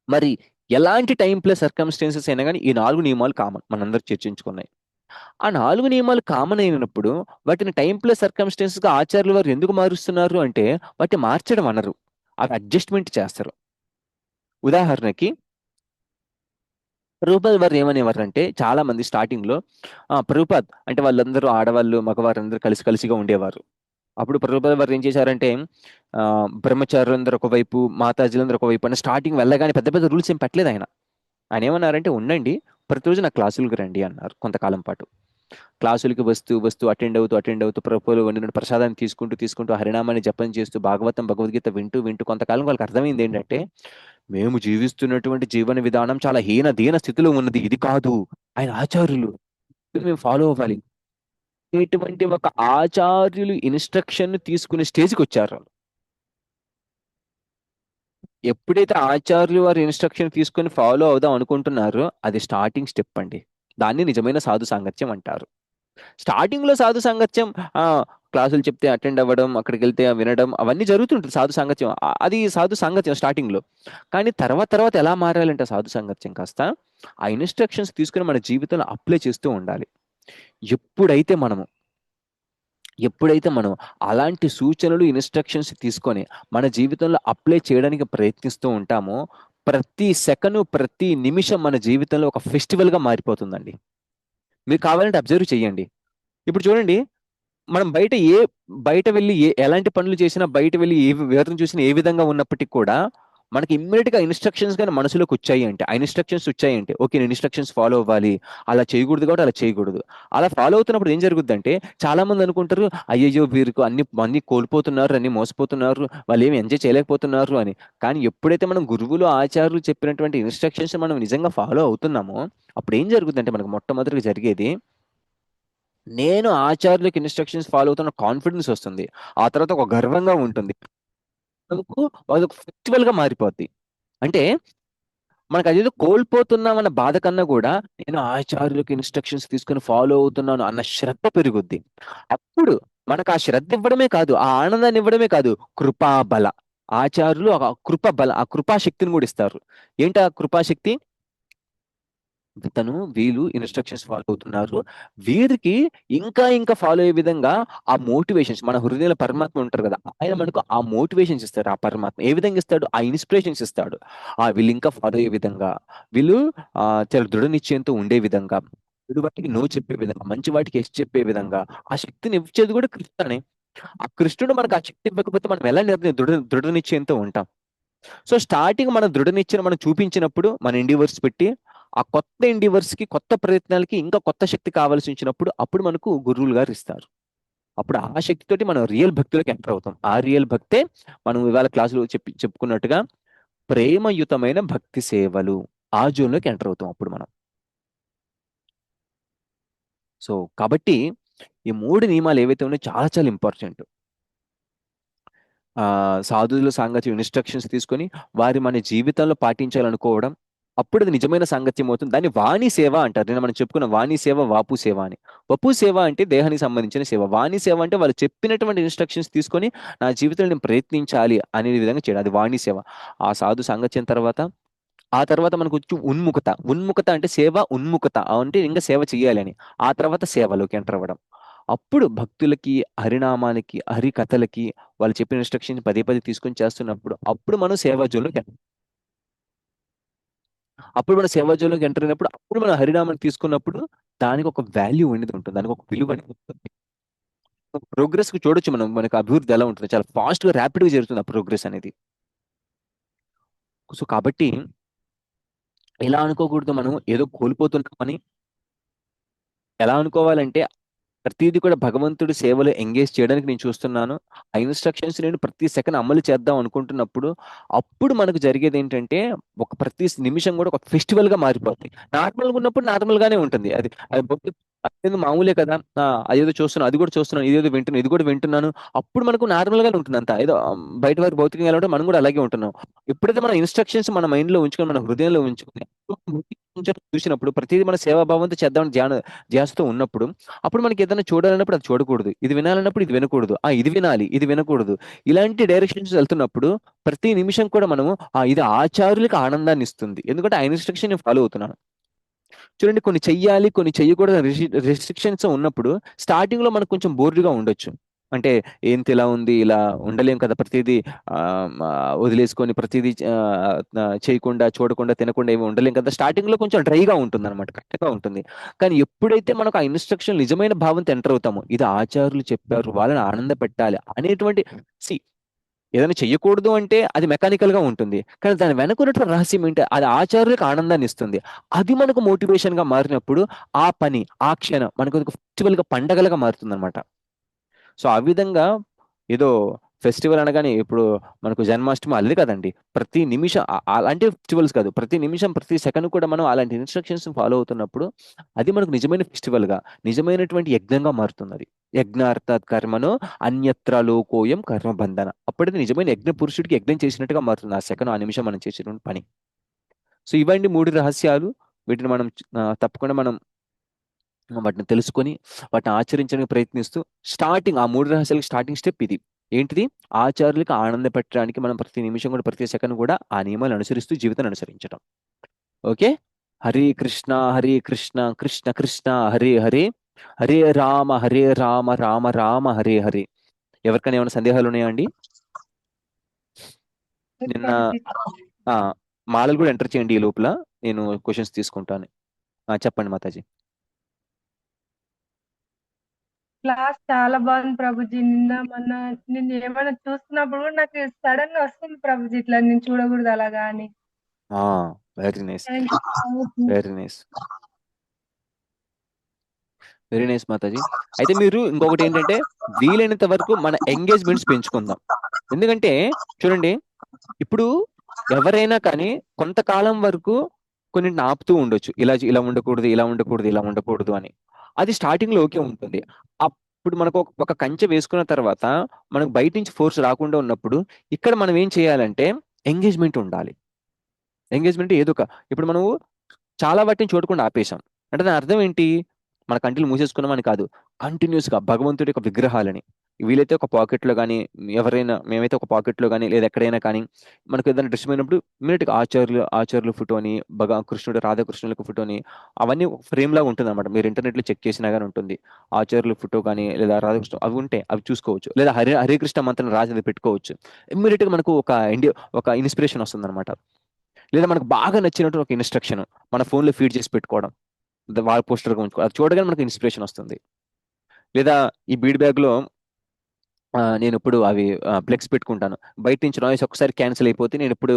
మరి ఎలాంటి టైం, ప్లేస్, సర్కమ్స్టెన్సెస్ అయినా కానీ ఈ 4 నియమాలు కామన్ మనందరూ చర్చించుకున్నాయి. ఆ 4 నియమాలు కామన్ అయినప్పుడు వాటిని టైం, ప్లేస్, సర్కమ్స్టెన్సెస్ గా ఆచార్యులు వారు ఎందుకు మారుస్తున్నారు అంటే వాటిని మార్చడం అనరు, అవి అడ్జస్ట్మెంట్ చేస్తారు. ఉదాహరణకి ప్రభుపాద్ వారు ఏమనేవారు అంటే చాలా మంది స్టార్టింగ్ లో ప్రభుపాద్ అంటే వాళ్ళందరూ ఆడవాళ్ళు మగవారు అందరూ కలిసి కలిసిగా ఉండేవారు. అప్పుడు ప్రభుపాద్ వారు ఏం చేశారంటే ఆ బ్రహ్మచారులందరూ ఒకవైపు, మాతాజీలందరూ ఒకవైపు అని స్టార్టింగ్ వెళ్ళగానే పెద్ద పెద్ద రూల్స్ ఏం పెట్టలేదు ఆయన. ఆయన ఏమన్నారంటే ఉండండి, ప్రతిరోజు నా క్లాసులకు రండి అన్నారు కొంతకాలం పాటు. క్లాసులకి వస్తూ వస్తూ అటెండ్ అవుతూ ప్రభువులు వండిన ప్రసాదాన్ని తీసుకుంటూ తీసుకుంటూ హరినామాన్ని జపం చేస్తూ భాగవతం భగవద్గీత వింటూ వింటూ కొంతకాలం వాళ్ళకి అర్థమైంది ఏంటంటే మేము జీవిస్తున్నటువంటి జీవన విధానం చాలా దీన స్థితిలో ఉన్నది, ఇది కాదు, ఆయన ఆచార్యులు, ఇది మేము ఫాలో అవ్వాలి. ఇటువంటి ఒక ఆచార్యులు ఇన్స్ట్రక్షన్ తీసుకునే స్టేజ్కి వచ్చారు వాళ్ళు. ఎప్పుడైతే ఆచార్యులు వారి ఇన్స్ట్రక్షన్ తీసుకొని ఫాలో అవుదాం అనుకుంటున్నారో అది స్టార్టింగ్ స్టెప్ అండి. దాన్ని నిజమైన సాధు సాంగత్యం అంటారు. స్టార్టింగ్ లో సాధు సాంగత్యం ఆ క్లాసులు చెప్తే అటెండ్ అవ్వడం, అక్కడికి వెళ్తే వినడం, అవన్నీ జరుగుతుంటుంది సాధు సాంగత్యం. అది సాధు సాంగత్యం స్టార్టింగ్ లో. కానీ తర్వాత తర్వాత ఎలా మారాలంటే సాధు సాంగత్యం కాస్త ఆ ఇన్స్ట్రక్షన్స్ తీసుకుని మన జీవితంలో అప్లై చేస్తూ ఉండాలి. ఎప్పుడైతే మనము ఎప్పుడైతే మనం అలాంటి సూచనలు, ఇన్స్ట్రక్షన్స్ తీసుకొని మన జీవితంలో అప్లై చేయడానికి ప్రయత్నిస్తూ ఉంటామో, ప్రతి సెకను, ప్రతి నిమిషం మన జీవితంలో ఒక ఫెస్టివల్ గా మారిపోతుందండి. మీరు కావాలంటే అబ్జర్వ్ చేయండి. ఇప్పుడు చూడండి, మనం బయట వెళ్ళి ఎలాంటి పనులు చేసినా, బయట వెళ్ళి ఎవరిని చూసినా ఏ విధంగా ఉన్నప్పటికీ కూడా మనకి ఇమ్మీడియట్ గా ఇన్స్ట్రక్షన్స్ కానీ మనసులోకి వచ్చాయి అంటే, ఆ ఇన్స్ట్రక్షన్స్ వచ్చాయి అంటే ఓకే, నేను ఇన్స్ట్రక్షన్స్ ఫాలో అవ్వాలి, అలా చేయకూడదు కాబట్టి అలా చేయకూడదు. అలా ఫాలో అవుతున్నప్పుడు ఏం జరుగుద్దంటే, చాలా మంది అనుకుంటారు అయ్యయ్యో వీరికి అన్ని అన్ని కోల్పోతున్నారు, అన్ని మోసపోతున్నారు, వాళ్ళు ఏమి ఎంజాయ్ చేయలేకపోతున్నారు అని. కానీ ఎప్పుడైతే మనం గురువులు, ఆచార్యులు చెప్పినటువంటి ఇన్స్ట్రక్షన్స్ మనం నిజంగా ఫాలో అవుతున్నామో, అప్పుడు ఏం జరుగుతుందంటే మనకు మొట్టమొదటిగా జరిగేది, నేను ఆచార్యులకు ఇన్స్ట్రక్షన్స్ ఫాలో అవుతున్న కాన్ఫిడెన్స్ వస్తుంది. ఆ తర్వాత ఒక గర్వంగా ఉంటుంది. మనకు అదొక ఫెస్టివల్ గా మారిపోద్ది. అంటే మనకు అదేదో కోల్పోతున్నామన్న బాధ కన్నా కూడా, నేను ఆచార్యులకు ఇన్స్ట్రక్షన్స్ తీసుకుని ఫాలో అవుతున్నాను అన్న శ్రద్ధ పెరుగుద్ది. అప్పుడు మనకు ఆ శ్రద్ధ ఇవ్వడమే కాదు, ఆ ఆనందాన్ని ఇవ్వడమే కాదు, కృపాబల. ఆచార్యులు ఆ కృపబల, ఆ కృపాశక్తిని కూడా ఇస్తారు. ఏంటి ఆ కృపాశక్తి? వీళ్ళు ఇన్స్ట్రక్షన్స్ ఫాలో అవుతున్నారు, వీరికి ఇంకా ఇంకా ఫాలో అయ్యే విధంగా ఆ మోటివేషన్స్, మన హృదయంలో పరమాత్మ ఉంటారు కదా, ఆయన మనకు ఆ మోటివేషన్స్ ఇస్తారు. ఆ పరమాత్మ ఏ విధంగా ఇస్తాడు? ఆ ఇన్స్పిరేషన్స్ ఇస్తాడు. వీళ్ళు ఇంకా ఫాలో అయ్యే విధంగా, వీళ్ళు ఆ చాలా దృఢ నిశ్చయంతో ఉండే విధంగా, చెడు వాటికి నో చెప్పే విధంగా, మంచి వాటికి ఎస్ చెప్పే విధంగా ఆ శక్తిని ఇచ్చేది కూడా కృష్ణనే. ఆ కృష్ణుడు మనకు ఆ శక్తి ఇవ్వకపోతే మనం ఎలా దృఢ నిశ్చయంతో ఉంటాం? సో స్టార్టింగ్ మన దృఢ నిశ్చయం మనం చూపించినప్పుడు, మన ఎండివర్స్ పెట్టి, ఆ కొత్త ఎండివర్స్ కి, కొత్త ప్రయత్నాలకి ఇంకా కొత్త శక్తి కావాల్సి వచ్చినప్పుడు, అప్పుడు మనకు గురువులు గారు ఇస్తారు. అప్పుడు ఆ శక్తితోటి మనం రియల్ భక్తిలోకి ఎంటర్ అవుతాం. ఆ రియల్ భక్తే మనం ఇవాళ క్లాసులో చెప్పుకున్నట్టుగా ప్రేమయుతమైన భక్తి సేవలు. ఆ జోన్లోకి ఎంటర్ అవుతాం అప్పుడు మనం. సో కాబట్టి ఈ మూడు నియమాలు ఏవైతే ఉన్నాయో చాలా చాలా ఇంపార్టెంట్. సాధువుల సాంగత్యం ఇన్స్ట్రక్షన్స్ తీసుకొని వారి మన జీవితంలో పాటించాలనుకోవడం, అప్పుడు అది నిజమైన సాంగత్యం అవుతుంది. దాన్ని వాణి సేవ అంటారు. నేను మనం చెప్పుకున్న వాణి సేవ, వాపు సేవ అని. వపు సేవ అంటే దేహానికి సంబంధించిన సేవ. వాణి సేవ అంటే వాళ్ళు చెప్పినటువంటి ఇన్స్ట్రక్షన్స్ తీసుకొని నా జీవితంలో నేను ప్రయత్నించాలి అనే విధంగా చేయడం, అది వాణి సేవ. ఆ సాధు సాంగత్యం తర్వాత, ఆ తర్వాత మనకు వచ్చి ఉన్ముఖత. ఉన్ముఖత అంటే సేవ, ఉన్ముఖత అంటే ఇంకా సేవ చేయాలి అని. ఆ తర్వాత సేవలోకి ఎంటర్ అవ్వడం. అప్పుడు భక్తులకి, హరినామానికి, హరి కథలకి వాళ్ళు చెప్పిన ఇన్స్ట్రక్షన్ పదే పదే తీసుకొని చేస్తున్నప్పుడు, అప్పుడు మనం సేవాజోలోకి ఎంటర్ అయినప్పుడు, అప్పుడు మనం హరినామాన్ని తీసుకున్నప్పుడు దానికి ఒక వాల్యూ అనేది ఉంటుంది, దానికి ఒక విలువ అనేది ఉంటుంది. ప్రోగ్రెస్ కి చూడొచ్చు మనం, మనకి అభివృద్ధి ఎలా ఉంటుంది, చాలా ఫాస్ట్ గా ర్యాపిడ్ గా జరుగుతుంది ఆ ప్రోగ్రెస్ అనేది. సో కాబట్టి ఎలా అనుకోకూడదు మనం ఏదో కోల్పోతున్నామని. ఎలా అనుకోవాలంటే ప్రతిదీ కూడా భగవంతుడి సేవలో ఎంగేజ్ చేయడానికి నేను చూస్తున్నాను. ఆ ఇన్స్ట్రక్షన్స్ నేను ప్రతి సెకండ్ అమలు చేద్దాం అనుకుంటున్నప్పుడు, అప్పుడు మనకు జరిగేది ఏంటంటే, ఒక ప్రతి నిమిషం కూడా ఒక ఫెస్టివల్ గా మారిపోతుంది. నార్మల్గా ఉన్నప్పుడు నార్మల్ గానే ఉంటుంది. అది అది అదేదో మామూలే కదా. అదేదో చూస్తున్నాను, అది కూడా చూస్తున్నాను, ఇదేదో వింటున్నాను, ఇది కూడా వింటున్నాను. అప్పుడు మనకు నార్మల్ గానే ఉంటుంది అంతా. ఏదో బయట వారి భౌతికంగా ఎలా ఉంటే మనం కూడా అలాగే ఉంటున్నాం. ఎప్పుడైతే మన ఇన్స్ట్రక్షన్స్ మన మైండ్ లో ఉంచుకొని, మన హృదయంలో ఉంచుకొని చూసినప్పుడు, ప్రతిదీ మన సేవాభావంతో చేద్దామని ధ్యాసతో ఉన్నప్పుడు, అప్పుడు మనకి ఏదైనా చూడాలన్నప్పుడు అది చూడకూడదు, ఇది వినాలన్నప్పుడు ఇది వినకూడదు, ఇది వినాలి, ఇది వినకూడదు, ఇలాంటి డైరెక్షన్స్ వెళ్తున్నప్పుడు ప్రతి నిమిషం కూడా మనము ఇది ఆచార్యులకు ఆనందాన్ని ఇస్తుంది, ఎందుకంటే ఆ ఇన్స్ట్రక్షన్ నేను ఫాలో అవుతున్నాను. చూడండి, కొన్ని చెయ్యాలి, కొన్ని చెయ్యకూడదు రెస్ట్రిక్షన్స్ ఉన్నప్పుడు స్టార్టింగ్ లో మనకు కొంచెం బోర్డుగా ఉండొచ్చు. అంటే ఏంటి ఇలా ఉంది, ఇలా ఉండలేం కదా, ప్రతిదీ ఆ, ఆ, వదిలేసుకొని ప్రతిదీ చేయకుండా, చూడకుండా, తినకుండా ఏమి ఉండలేం కదా. స్టార్టింగ్ లో కొంచెం డ్రైగా ఉంటుంది అనమాట, కరెక్ట్గా ఉంటుంది. కానీ ఎప్పుడైతే మనకు ఆ ఇన్స్ట్రక్షన్ నిజమైన భావంతో ఎంటర్ అవుతామో, ఇది ఆచార్యులు చెప్పారు, వాళ్ళని ఆనంద పెట్టాలి అనేటువంటి, సి ఏదైనా చెయ్యకూడదు అంటే అది మెకానికల్ గా ఉంటుంది, కానీ దాని వెనుకున్నటువంటి రహస్యం ఏంటి, అది ఆచార్యులకు ఆనందాన్ని ఇస్తుంది. అది మనకు మోటివేషన్ గా మారినప్పుడు, ఆ పని, ఆ క్షణం మనకు ఒక ఫెస్టివల్ గా, పండగలుగా మారుతుంది అనమాట. సో ఆ విధంగా ఏదో ఫెస్టివల్ అనగానే ఇప్పుడు మనకు జన్మాష్టమి అది కదండి. ప్రతి నిమిషం అలాంటి ఫెస్టివల్స్ కాదు, ప్రతి నిమిషం, ప్రతి సెకండ్ కూడా మనం అలాంటి ఇన్స్ట్రక్షన్స్ ఫాలో అవుతున్నప్పుడు, అది మనకు నిజమైన ఫెస్టివల్ గా, నిజమైనటువంటి యజ్ఞంగా మారుతుంది అది. యజ్ఞార్థాత్ కర్మను అన్యత్ర లోకోయం కర్మ బంధన. అప్పుడైతే నిజమైన యజ్ఞ పురుషుడికి యజ్ఞం చేసినట్టుగా మారుతుంది ఆ సెకండ్, ఆ నిమిషం మనం చేసేటువంటి పని. సో ఇవండి మూడు రహస్యాలు. వీటిని మనం తప్పకుండా మనం వాటిని తెలుసుకొని వాటిని ఆచరించడానికి ప్రయత్నిస్తూ స్టార్టింగ్ ఆ మూడు రహస్యాలకి స్టార్టింగ్ స్టెప్ ఇది. ఏంటిది? ఆచార్యులకు ఆనంద పెట్టడానికి మనం ప్రతి నిమిషం కూడా ప్రతి సెకండ్ కూడా ఆ నియమాలు అనుసరిస్తూ జీవితాన్ని అనుసరించడం. ఓకే. హరే కృష్ణ కృష్ణ కృష్ణ హరే హరే, హరే రామ రామ రామ హరే హరే. ఎవరికైనా ఏమైనా సందేహాలు ఉన్నాయా అండి? నిన్న ప్రభుజీ. ఆ, మాలలు కూడా ఎంటర్ చేయండి ఈ లోపల, నేను క్వశ్చన్స్ తీసుకుంటాను. చెప్పండి మాతాజీ. క్లాస్ చాలా బాగుంది ప్రభుజీ. నిన్న మొన్న నిన్ను ఏమైనా చూస్తున్నప్పుడు కూడా నాకు సడన్ గా వస్తుంది ప్రభుజీ, ఇట్లా నేను చూడకూడదు అలాగా అని. Very nice. Thank you Prabhuji. Very nice. Very nice Mataji. అయితే మీరు ఇంకొకటి ఏంటంటే, వీలైనంత వరకు మన ఎంగేజ్మెంట్స్ పెంచుకుందాం. ఎందుకంటే చూడండి, ఇప్పుడు ఎవరైనా కానీ కొంతకాలం వరకు కొన్నింటిని ఆపుతూ ఉండొచ్చు. ఇలా ఉండకూడదు, ఇలా ఉండకూడదు, ఇలా ఉండకూడదు అని. అది స్టార్టింగ్ లో ఓకే ఉంటుంది. అప్పుడు మనకు ఒక కంచె వేసుకున్న తర్వాత మనకు బయట నుంచి ఫోర్స్ రాకుండా ఉన్నప్పుడు ఇక్కడ మనం ఏం చేయాలంటే ఎంగేజ్మెంట్ ఉండాలి. ఎంగేజ్మెంట్ ఏదో ఒక, ఇప్పుడు మనం చాలా వాటిని చూడకుండా ఆపేశాం అంటే దాని అర్థం ఏంటి? మన కంటిని మూసేసుకున్నామని కాదు. కంటిన్యూస్ గా భగవంతుడి యొక్క విగ్రహాలని వీలైతే ఒక పాకెట్ లో కానీ, ఎవరైనా మేమైతే ఒక పాకెట్ లో కానీ లేదా ఎక్కడైనా కానీ మనకు ఏదైనా డిస్టర్బ్ అయినప్పుడు ఇమీడియట్ గా ఆచార్యుల ఫోటోని, కృష్ణుడు రాధాకృష్ణుల ఫోటోని, అవన్నీ ఫ్రేమ్ లాగా ఉంటుంది అనమాట. మీరు ఇంటర్నెట్ లో చెక్ చేసినా కానీ ఉంటుంది. ఆచార్యుల ఫోటో కానీ లేదా రాధాకృష్ణ అవి ఉంటే అవి చూసుకోవచ్చు. లేదా హరే కృష్ణ మంత్రం రాసి పెట్టుకోవచ్చు. ఇమ్మీడియట్ గా మనకు ఒక ఇన్స్పిరేషన్ వస్తుంది అనమాట. లేదా మనకు బాగా నచ్చినట్టు ఒక ఇన్స్ట్రక్షన్ మన ఫోన్లో ఫీడ్ చేసి పెట్టుకోవడం, వాల్ పోస్టర్గా ఉంచుకో, అది చూడగానే మనకు ఇన్స్పిరేషన్ వస్తుంది. లేదా ఈ బీడ్ బ్యాగ్ లో నేను ఇప్పుడు అవి ఫ్లెక్స్ పెట్టుకుంటాను. బయట నుంచి నాయిస్ ఒకసారి క్యాన్సిల్ అయిపోతే నేను ఇప్పుడు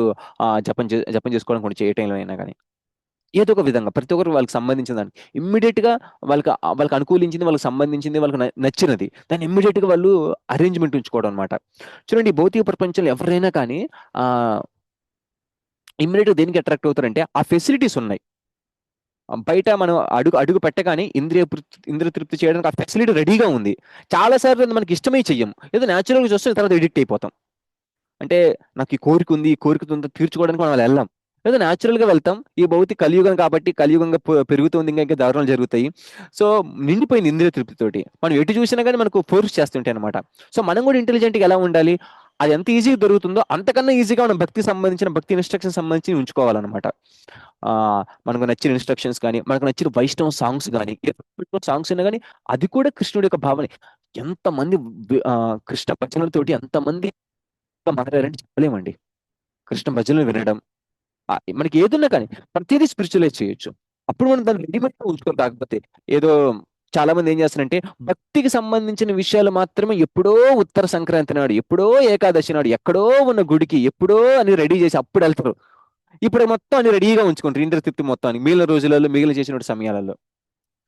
జపం చేసుకోవడం కొంచెం ఏ టైంలో అయినా కానీ ఏదో ఒక విధంగా ప్రతి ఒక్కరు వాళ్ళకి సంబంధించిన దాన్ని ఇమ్మీడియట్ గా వాళ్ళకి అనుకూలించింది, వాళ్ళకి సంబంధించింది, వాళ్ళకి నచ్చినది దాన్ని ఇమ్మీడియట్ గా వాళ్ళు అరేంజ్మెంట్ ఉంచుకోవడం అనమాట. చూడండి, ఈ భౌతిక ప్రపంచంలో ఎవరైనా కానీ ఆ ఇమ్మీడియట్ గా దేనికి అట్రాక్ట్ అవుతారంటే ఆ ఫెసిలిటీస్ ఉన్నాయి. బయట మనం అడుగు అడుగు పెట్టగానే ఇంద్రియ తృప్తి చేయడానికి ఆ ఫెసిలిటీ రెడీగా ఉంది. చాలా సార్లు అది మనకి ఇష్టమే చెయ్యం, ఏదో న్యాచురల్గా చూస్తే తర్వాత ఎడిక్ట్ అయిపోతాం. అంటే నాకు ఈ కోరిక ఉంది, ఈ కోరిక తీర్చుకోవడానికి మనం అలా వెళ్ళాం, ఏదో న్యాచురల్ గా వెళ్తాం. ఈ భౌతిక కలియుగం కాబట్టి కలియుగంగా పెరుగుతుంది, ఇంకా దారుణాలు జరుగుతాయి. సో నిండిపోయింది ఇంద్రియ తృప్తితోటి, మనం ఎటు చూసినా కానీ మనకు ఫోర్స్ చేస్తుంటాయి అనమాట. సో మనం కూడా ఇంటెలిజెంట్ గా ఎలా ఉండాలి? అది ఎంత ఈజీగా దొరుకుతుందో అంతకన్నా ఈజీగా మనం భక్తి ఇన్స్ట్రక్షన్ సంబంధించి ఉంచుకోవాలన్నమాట. ఆ మనకు నచ్చిన ఇన్స్ట్రక్షన్స్ కానీ, మనకు నచ్చిన వైష్ణవ సాంగ్స్ కానీ, సాంగ్స్ అయినా కానీ అది కూడా కృష్ణుడి యొక్క భావన. ఎంతమంది కృష్ణ భజనలతోటి ఎంతమంది మాట్లాడారంటే చెప్పలేమండి. కృష్ణ భజనలు వినడం, మనకి ఏదున్నా కానీ ప్రతిదీ స్పిరిచువలైజ్ చేయొచ్చు. అప్పుడు మనం దాన్ని రెడీమేడ్ గా ఉంచుకోవాలి. కాకపోతే ఏదో చాలా మంది ఏం చేస్తారంటే భక్తికి సంబంధించిన విషయాలు మాత్రమే ఎప్పుడో ఉత్తర సంక్రాంతి నాడు, ఎప్పుడో ఏకాదశి నాడు, ఎక్కడో ఉన్న గుడికి ఎప్పుడో అని రెడీ చేసి అప్పుడు వెళ్తారు. ఇప్పుడు మొత్తం అన్ని రెడీగా ఉంచుకుంటారు ఇంద్ర తృప్తి మొత్తానికి మిగిలిన రోజులలో, మిగిలిన చేసిన సమయాలలో.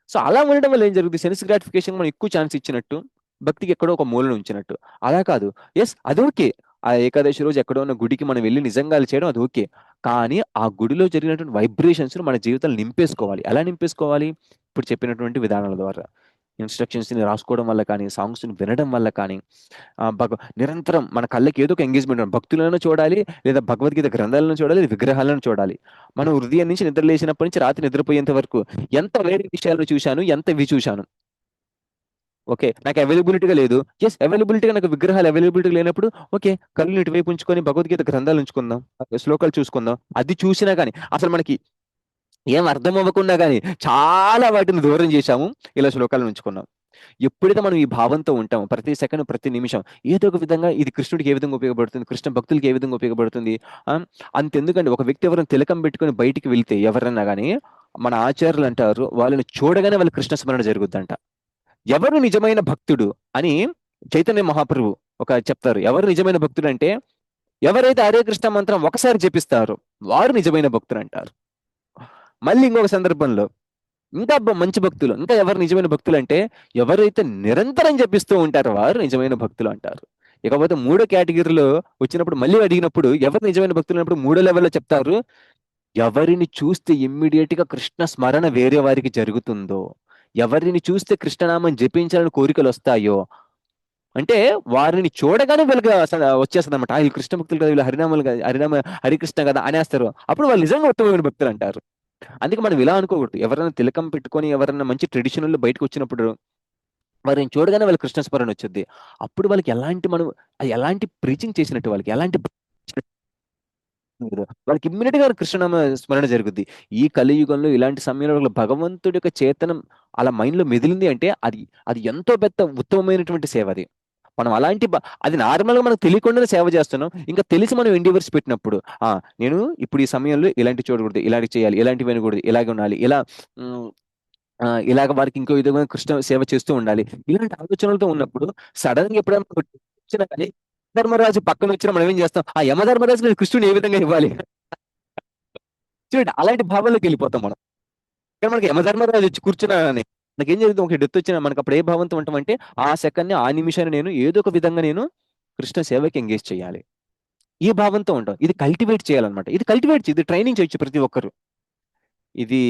సో అలా ఉండడం వల్ల ఏం జరుగుతుంది? సెన్స్ గ్రాటిఫికేషన్ మనం ఎక్కువ ఛాన్స్ ఇచ్చినట్టు, భక్తికి ఎక్కడో ఒక మూలను ఉంచినట్టు. అలా కాదు. ఎస్, అది ఓకే. ఆ ఏకాదశి రోజు ఎక్కడో ఉన్న గుడికి మనం వెళ్ళి నిజంగా అది చేయడం అది ఓకే. కానీ ఆ గుడిలో జరిగినటువంటి వైబ్రేషన్స్ మన జీవితాలు నింపేసుకోవాలి. ఎలా నింపేసుకోవాలి? ఇప్పుడు చెప్పినటువంటి విధానాల ద్వారా, ఇన్స్ట్రక్షన్స్ ని రాసుకోవడం వల్ల కానీ, సాంగ్స్ ని వినడం వల్ల కానీ, నిరంతరం మన కళ్ళకి ఏదో ఒక ఎంగేజ్మెంట్, భక్తులను చూడాలి, లేదా భగవద్గీత గ్రంథాలను చూడాలి, లేదా విగ్రహాలను చూడాలి. మనం హృదయం నుంచి నిద్ర లేచినప్పటి నుంచి రాత్రి నిద్రపోయేంత వరకు ఎంత వేరే విషయాలు చూశాను, ఎంత ఇవి చూశాను. ఓకే, నాకు అవైలబిలిటీగా లేదు. ఎస్, అవైలబిలిటీగా నాకు విగ్రహాలు అవైలబిలిటీ లేనప్పుడు ఓకే, కళ్ళు ఇటువైపు ఉంచుకొని భగవద్గీత గ్రంథాలు ఉంచుకుందాం, శ్లోకాలు చూసుకుందాం. అది చూసినా కానీ అసలు మనకి ఏం అర్థం అవ్వకుండా కానీ చాలా వాటిని దూరం చేశాము, ఇలా శ్లోకాలను ఉంచుకున్నాం. ఎప్పుడైతే మనం ఈ భావంతో ఉంటామో ప్రతి సెకండ్ ప్రతి నిమిషం ఏదో ఒక విధంగా ఇది కృష్ణుడికి ఏ విధంగా ఉపయోగపడుతుంది, కృష్ణ భక్తులకి ఏ విధంగా ఉపయోగపడుతుంది. ఆ, అంతెందుకండి, ఒక వ్యక్తి ఎవరైనా తిలకం పెట్టుకొని బయటికి వెళ్తే ఎవరైనా కానీ మన ఆచార్యులు అంటారు వాళ్ళని చూడగానే వాళ్ళ కృష్ణ స్మరణ జరుగుద్దంట. ఎవరు నిజమైన భక్తుడు అని చైతన్య మహాప్రభు చెప్తారు. ఎవరు నిజమైన భక్తుడు అంటే ఎవరైతే హరే కృష్ణ మంత్రం ఒకసారి జపిస్తారో వారు నిజమైన భక్తులు అంటారు. మళ్ళీ ఇంకొక సందర్భంలో ఇంకా మంచి భక్తులు, ఇంకా ఎవరు నిజమైన భక్తులు అంటే ఎవరైతే నిరంతరం జపిస్తూ ఉంటారో వారు నిజమైన భక్తులు అంటారు. ఇకపోతే మూడో కేటగిరీలో వచ్చినప్పుడు మళ్ళీ అడిగినప్పుడు ఎవరు నిజమైన భక్తులు అన్నప్పుడు మూడో లెవెల్లో చెప్తారు, ఎవరిని చూస్తే ఇమ్మీడియట్ గా కృష్ణ స్మరణ వేరే వారికి జరుగుతుందో, ఎవరిని చూస్తే కృష్ణనామం జపించాలని కోరికలు వస్తాయో, అంటే వారిని చూడగానే వీళ్ళకి వచ్చేస్తుంది అనమాట. వీళ్ళు కృష్ణ భక్తులు కదా, వీళ్ళు హరినామాలు కదా, హరికృష్ణ కదా అనేస్తారు. అప్పుడు వాళ్ళు నిజంగా ఉత్తమమైన భక్తులు అంటారు. అందుకే మనం ఇలా అనుకోకూడదు. ఎవరైనా తిలకం పెట్టుకొని ఎవరైనా మంచి ట్రెడిషనల్ బయటకు వచ్చినప్పుడు వారిని చూడగానే వాళ్ళకి కృష్ణ స్మరణ వచ్చుద్ది. అప్పుడు వాళ్ళకి ఎలాంటి మనం అది ఎలాంటి ప్రీచింగ్ చేసినట్టు, వాళ్ళకి ఎలాంటి వాళ్ళకి ఇమ్మీడియట్ గా కృష్ణనామ స్మరణ జరుగుద్ది. ఈ కలియుగంలో ఇలాంటి సమయంలో వాళ్ళ భగవంతుడి యొక్క చేతనం అలా మైండ్ లో మెదిలింది అంటే అది అది ఎంతో పెద్ద ఉత్తమమైనటువంటి సేవ అది. మనం అలాంటి అది నార్మల్ గా మనకు తెలియకుండానే సేవ చేస్తున్నాం. ఇంకా తెలిసి మనం ఎండివర్స్ పెట్టినప్పుడు ఆ నేను ఇప్పుడు ఈ సమయంలో ఇలాంటి చూడకూడదు, ఇలాంటి చేయాలి, ఇలాంటివి వినకూడదు, ఇలాగ ఉండాలి, ఇలా ఉమ్, ఇలాగ వారికి ఇంకో విధంగా కృష్ణ సేవ చేస్తూ ఉండాలి. ఇలాంటి ఆలోచనలతో ఉన్నప్పుడు సడన్ గా ఎప్పుడైనా మనకు వచ్చినా కానీ ధర్మరాజు పక్కన వచ్చినా మనం ఏం చేస్తాం, ఆ యమధర్మరాజు నేను కృష్ణుని ఏ విధంగా ఇవ్వాలి. చూడండి అలాంటి భావంలోకి వెళ్ళిపోతాం మనం. కానీ మనకి యమధర్మరాజు వచ్చి కూర్చున్నానని నాకేం జరుగుతుంది, ఒక డెత్ వచ్చినా మనకు అప్పుడు ఏ భావంతో ఉంటామంటే ఆ సెకండ్ ఆ నిమిషాన్ని నేను ఏదో ఒక విధంగా నేను కృష్ణ సేవకి ఎంగేజ్ చేయాలి, ఈ భావంతో ఉంటాం. ఇది కల్టివేట్ చేయాలన్నమాట. ఇది కల్టివేట్ ఇది ట్రైనింగ్ చేయొచ్చు ప్రతి ఒక్కరు. ఇది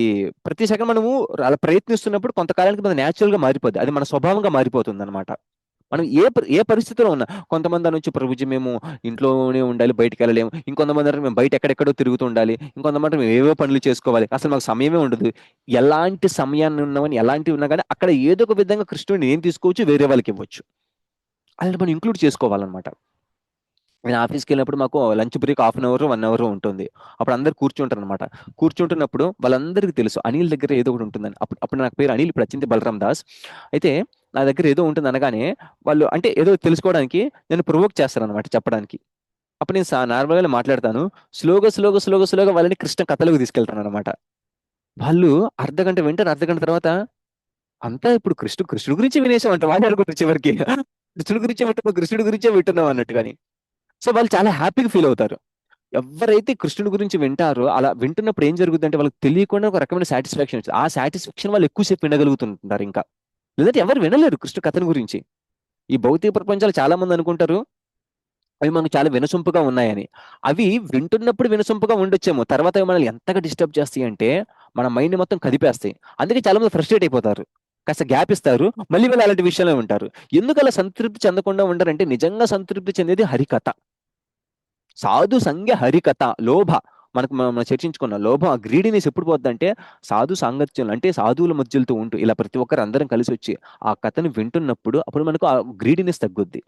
ప్రతి సెకండ్ మనము అలా ప్రయత్నిస్తున్నప్పుడు కొంతకాలానికి మన న్యాచురల్ గా మారిపోద్ది, అది మన స్వభావంగా మారిపోతుంది అనమాట. మనం ఏ పరిస్థితిలో ఉన్నా, కొంతమంది అనొచ్చు ప్రభుజీ మేము ఇంట్లోనే ఉండాలి బయటికి వెళ్ళలేము, ఇంకొంతమంది అంటారు మేము బయట ఎక్కడెక్కడో తిరుగుతూ ఉండాలి, ఇంకొంతమంది అంటారు మేము ఏవో పనులు చేసుకోవాలి, అసలు మాకు సమయమే ఉండదు. ఎలాంటి సమయాన్ని ఉన్నామని ఎలాంటివి ఉన్నా కానీ అక్కడ ఏదో ఒక విధంగా కృష్ణుడిని ఏం తీసుకోవచ్చు, వేరే వాళ్ళకి ఇవ్వచ్చు. అలాంటి మనం ఇంక్లూడ్ చేసుకోవాలన్నమాట. నేను ఆఫీస్కి వెళ్ళినప్పుడు మాకు లంచ్ బ్రేక్ 1/2 అవర్ ఉంటుంది. అప్పుడు అందరు కూర్చుంటారు అనమాట. కూర్చుంటున్నప్పుడు వాళ్ళందరికీ తెలుసు అనిల్ దగ్గర ఏదో ఒకటి ఉంటుందని. అప్పుడు అప్పుడు నాకు పేరు అనిల్, ఇప్పుడు వచ్చింది బలరాం దాస్. అయితే నా దగ్గర ఏదో ఉంటుంది అనగానే వాళ్ళు అంటే ఏదో తెలుసుకోవడానికి నేను ప్రొవోక్ చేస్తాను అనమాట చెప్పడానికి. అప్పుడు నేను నార్మల్గా మాట్లాడతాను. స్లోగా వాళ్ళని కృష్ణ కథలోకి తీసుకెళ్తాను అనమాట. వాళ్ళు అర్ధగంట వింటారు. అర్ధగంట తర్వాత అంతా ఇప్పుడు కృష్ణుడి గురించి వినేసామంట వాళ్ళు అనుకుంటారు చివరికి. కృష్ణుడి గురించే వింటున్నాం, కృష్ణుడి గురించే వింటున్నాం అన్నట్టు కానీ. సో వాళ్ళు చాలా హ్యాపీగా ఫీల్ అవుతారు. ఎవరైతే కృష్ణుడి గురించి వింటారో అలా వింటున్నప్పుడు ఏం జరుగుతుందంటే వాళ్ళకి తెలియకుండా ఒక రకమైన సాటిస్ఫాక్షన్ వచ్చింది. ఆ సాటిస్ఫాక్షన్ వాళ్ళు ఎక్కువసేపు వినగలుగుతుంటారు ఇంకా. లేదంటే ఎవరు వినలేరు కృష్ణ కథను గురించి. ఈ భౌతిక ప్రపంచాలు చాలా మంది అనుకుంటారు అవి మనకు చాలా వినసొంపుగా ఉన్నాయని. అవి వింటున్నప్పుడు వినసొంపుగా ఉండొచ్చేమో, తర్వాత అవి మనల్ని ఎంతగా డిస్టర్బ్ చేస్తాయి అంటే మన మైండ్ మొత్తం కదిపేస్తాయి. అందుకే చాలా మంది ఫ్రస్ట్రేట్ అయిపోతారు. కాస్త గ్యాప్ ఇస్తారు, మళ్ళీ వాళ్ళు అలాంటి విషయంలో ఉంటారు. ఎందుకు అలా సంతృప్తి చెందకుండా ఉండరంటే నిజంగా సంతృప్తి చెందేది హరికథ. సాధు సంఘ హరికథ. లోభ మనకు మనం చర్చించుకున్న లోభం, ఆ గ్రీడీనెస్ ఎప్పుడు పోద్దంటే సాధు సాంగత్యం అంటే సాధువుల మధ్యలతో ఉంటూ ఇలా ప్రతి ఒక్కరు అందరం కలిసి వచ్చి ఆ కథను వింటున్నప్పుడు అప్పుడు మనకు ఆ గ్రీడీనెస్ తగ్గుద్ది.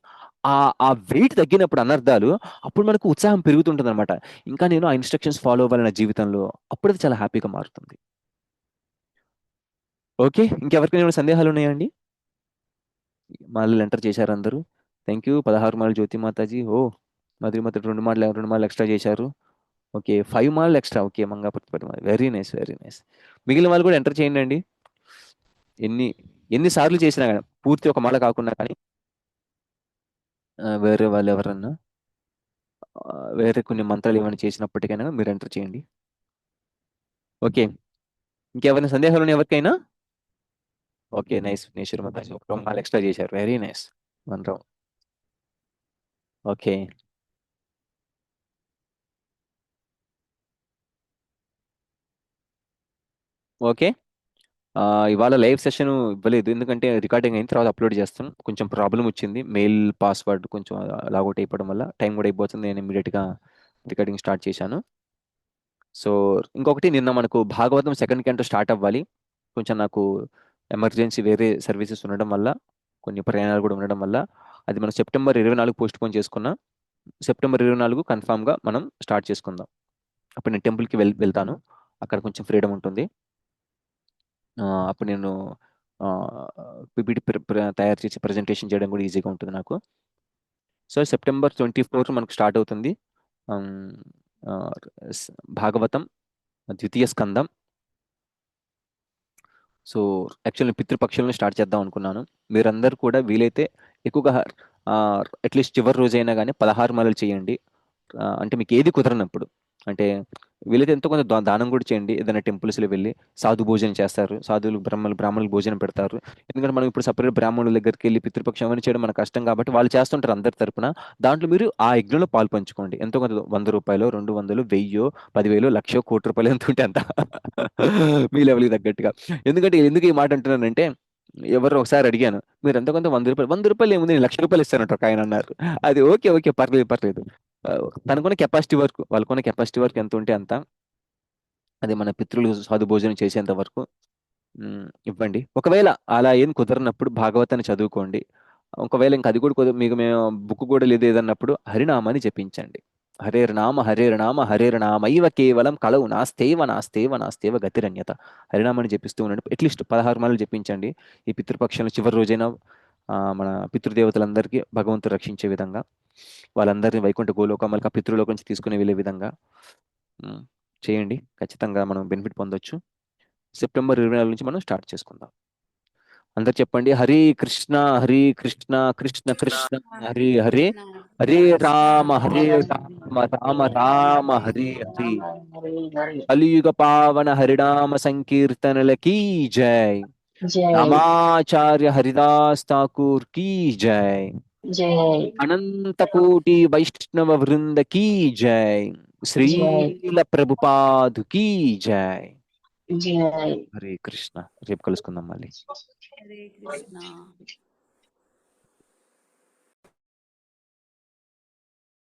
ఆ ఆ వెయిట్ తగ్గినప్పుడు అనర్థాలు, అప్పుడు మనకు ఉత్సాహం పెరుగుతుంటుంది అనమాట. ఇంకా నేను ఆ ఇన్స్ట్రక్షన్స్ ఫాలో అవ్వాలి నా జీవితంలో, అప్పుడు అది చాలా హ్యాపీగా మారుతుంది. ఓకే, ఇంకెవరికైనా ఏమైనా సందేహాలు ఉన్నాయండి? మాలలు ఎంటర్ చేశారు అందరూ. Thank you. 16 మాలలు జ్యోతి మాతాజీ. ఓ మధురిమత 2 మాలలు ఎక్స్ట్రా చేశారు. ఓకే 5 మాలలు ఎక్స్ట్రా. ఓకే మంగాపతి పది మాలలు. Very nice, very nice. మిగిలిన వాళ్ళు కూడా ఎంటర్ చేయండి అండి. ఎన్ని ఎన్ని సార్లు చేసినా కానీ పూర్తి ఒక మాల కాకుండా కానీ వేరే వాళ్ళు ఎవరన్నా వేరే కొన్ని మంత్రాలు ఏమైనా చేసినప్పటికైనా మీరు ఎంటర్ చేయండి. ఓకే, ఇంకెవరైనా సందేహాలు ఉన్నాయి ఎవరికైనా? Okay nice. నేశ్వర్ మాతాజీ 1 మాల ఎక్స్ట్రా చేశారు. Very nice. 1 round. Okay. Okay. ఆ, ఇవాళ లైవ్ సెషన్ ఇవ్వలేదు ఎందుకంటే రికార్డింగ్ అయిన తర్వాత అప్లోడ్ చేస్తాను. కొంచెం ప్రాబ్లం వచ్చింది, మెయిల్ పాస్వర్డ్ కొంచెం లాగౌట్ అయిపోవడం వల్ల టైం కూడా అయిపోతుంది. నేను ఇమీడియట్గా రికార్డింగ్ స్టార్ట్ చేశాను. సో ఇంకొకటి, నిన్న మనకు భాగవతం సెకండ్ క్యాంటో స్టార్ట్ అవ్వాలి. కొంచెం నాకు ఎమర్జెన్సీ వేరే సర్వీసెస్ ఉండడం వల్ల, కొన్ని ప్రయాణాలు కూడా ఉండడం వల్ల అది మనం సెప్టెంబర్ 24 పోస్ట్ పోన్ చేసుకున్నాం. సెప్టెంబర్ 24 కన్ఫామ్గా మనం స్టార్ట్ చేసుకుందాం. అప్పుడు నేను టెంపుల్కి వెళ్తాను. అక్కడ కొంచెం ఫ్రీడమ్ ఉంటుంది. అప్పుడు నేను పిపిటి తయారు చేసి ప్రజెంటేషన్ చేయడం కూడా ఈజీగా ఉంటుంది నాకు. సో September 24 మనకు స్టార్ట్ అవుతుంది. ఆమ్, ఆ, భాగవతం ద్వితీయ స్కందం. సో యాక్చువల్లీ పితృపక్షులను స్టార్ట్ చేద్దాం అనుకున్నాను. మీరందరూ కూడా వీలైతే ఎక్కువగా అట్లీస్ట్ చివరి రోజైనా కానీ 16 మాలలు చేయండి. అంటే మీకు ఏది కుదరనప్పుడు, అంటే వీలైతే ఎంతో కొంత దానం కూడా చేయండి. ఏదైనా టెంపుల్స్లో వెళ్ళి సాధు భోజనం చేస్తారు, సాధువులు బ్రాహ్మణులకు భోజనం పెడతారు. ఎందుకంటే మనం ఇప్పుడు సపరేట్ బ్రాహ్మణుల దగ్గరికి వెళ్ళి పితృపక్షం అవన్నీ చేయడం మనకు కష్టం కాబట్టి వాళ్ళు చేస్తుంటారు అందరి తరపున. దాంట్లో మీరు ఆ యజ్ఞంలో పాలు పంచుకోండి. ఎంతో కొంత 100 రూపాయలు, 200, 1000, 10,000, 1,00,000, కోటి రూపాయలు ఎంత ఉంటే అంత మీ లెవెల్కి తగ్గట్టుగా. ఎందుకు ఈ మాట అంటున్నానంటే, ఎవరు ఒకసారి అడిగాను, మీరు ఎంత కొంత 100 రూపాయలు, 100 రూపాయలు ఏముంది నేను 1,00,000 రూపాయలు ఇస్తానంట ఒక ఆయన అన్నారు. అది ఓకే ఓకే పర్లేదు పర్లేదు. తనకున్న కెపాసిటీ వరకు, వాళ్ళకున్న కెపాసిటీ వరకు ఎంత ఉంటే అంత. అది మన పితృలు సాధు భోజనం చేసేంత వరకు ఇవ్వండి. ఒకవేళ అలా ఏం కుదరనప్పుడు భాగవతాన్ని చదువుకోండి. ఒకవేళ ఇంక అది కూడా మీకు మేము బుక్ కూడా లేదు ఏదన్నప్పుడు హరినామాన్ని జపించండి. హరేర్నామ హరేర్నామ హరేర్నామైవ కేవలం కలవు నాస్తేవ నాస్తేవ నాస్తేవ గతిరన్యత. హరినామాన్ని జపిస్తూ ఉండండి. అట్లీస్ట్ 16 మార్లు జపించండి. ఈ పితృపక్షంలో చివరి రోజైనా మన పితృదేవతలందరికీ భగవంతుడు రక్షించే విధంగా, వాళ్ళందరినీ వైకుంఠ గోలోకమలకి ఆ పితృలోకం నుంచి తీసుకుని వెళ్ళే విధంగా ఉమ్, చేయండి. ఖచ్చితంగా మనం బెనిఫిట్ పొందొచ్చు. సెప్టెంబర్ 24 నుంచి మనం స్టార్ట్ చేసుకుందాం. అందరు చెప్పండి, హరే కృష్ణ హరే కృష్ణ కృష్ణ కృష్ణ హరే హరే, కృష్ణ హరే కృష్ణ హరే హరే రామ రామ రామ హరే హరే. హరే హరే. కలియుగ పావన హరినామ సంకీర్తనలకి జై. జై రామాచార్య హరిదాస్ ఠాకూర్ की जय. జై अनंत कोटि वैष्णव वृंद की जय. జై శ్రీల ప్రభుపాదు की जय. జై. హరే కృష్ణ. రేపు కలుసుకుందాం మళ్ళీ. హరే కృష్ణ.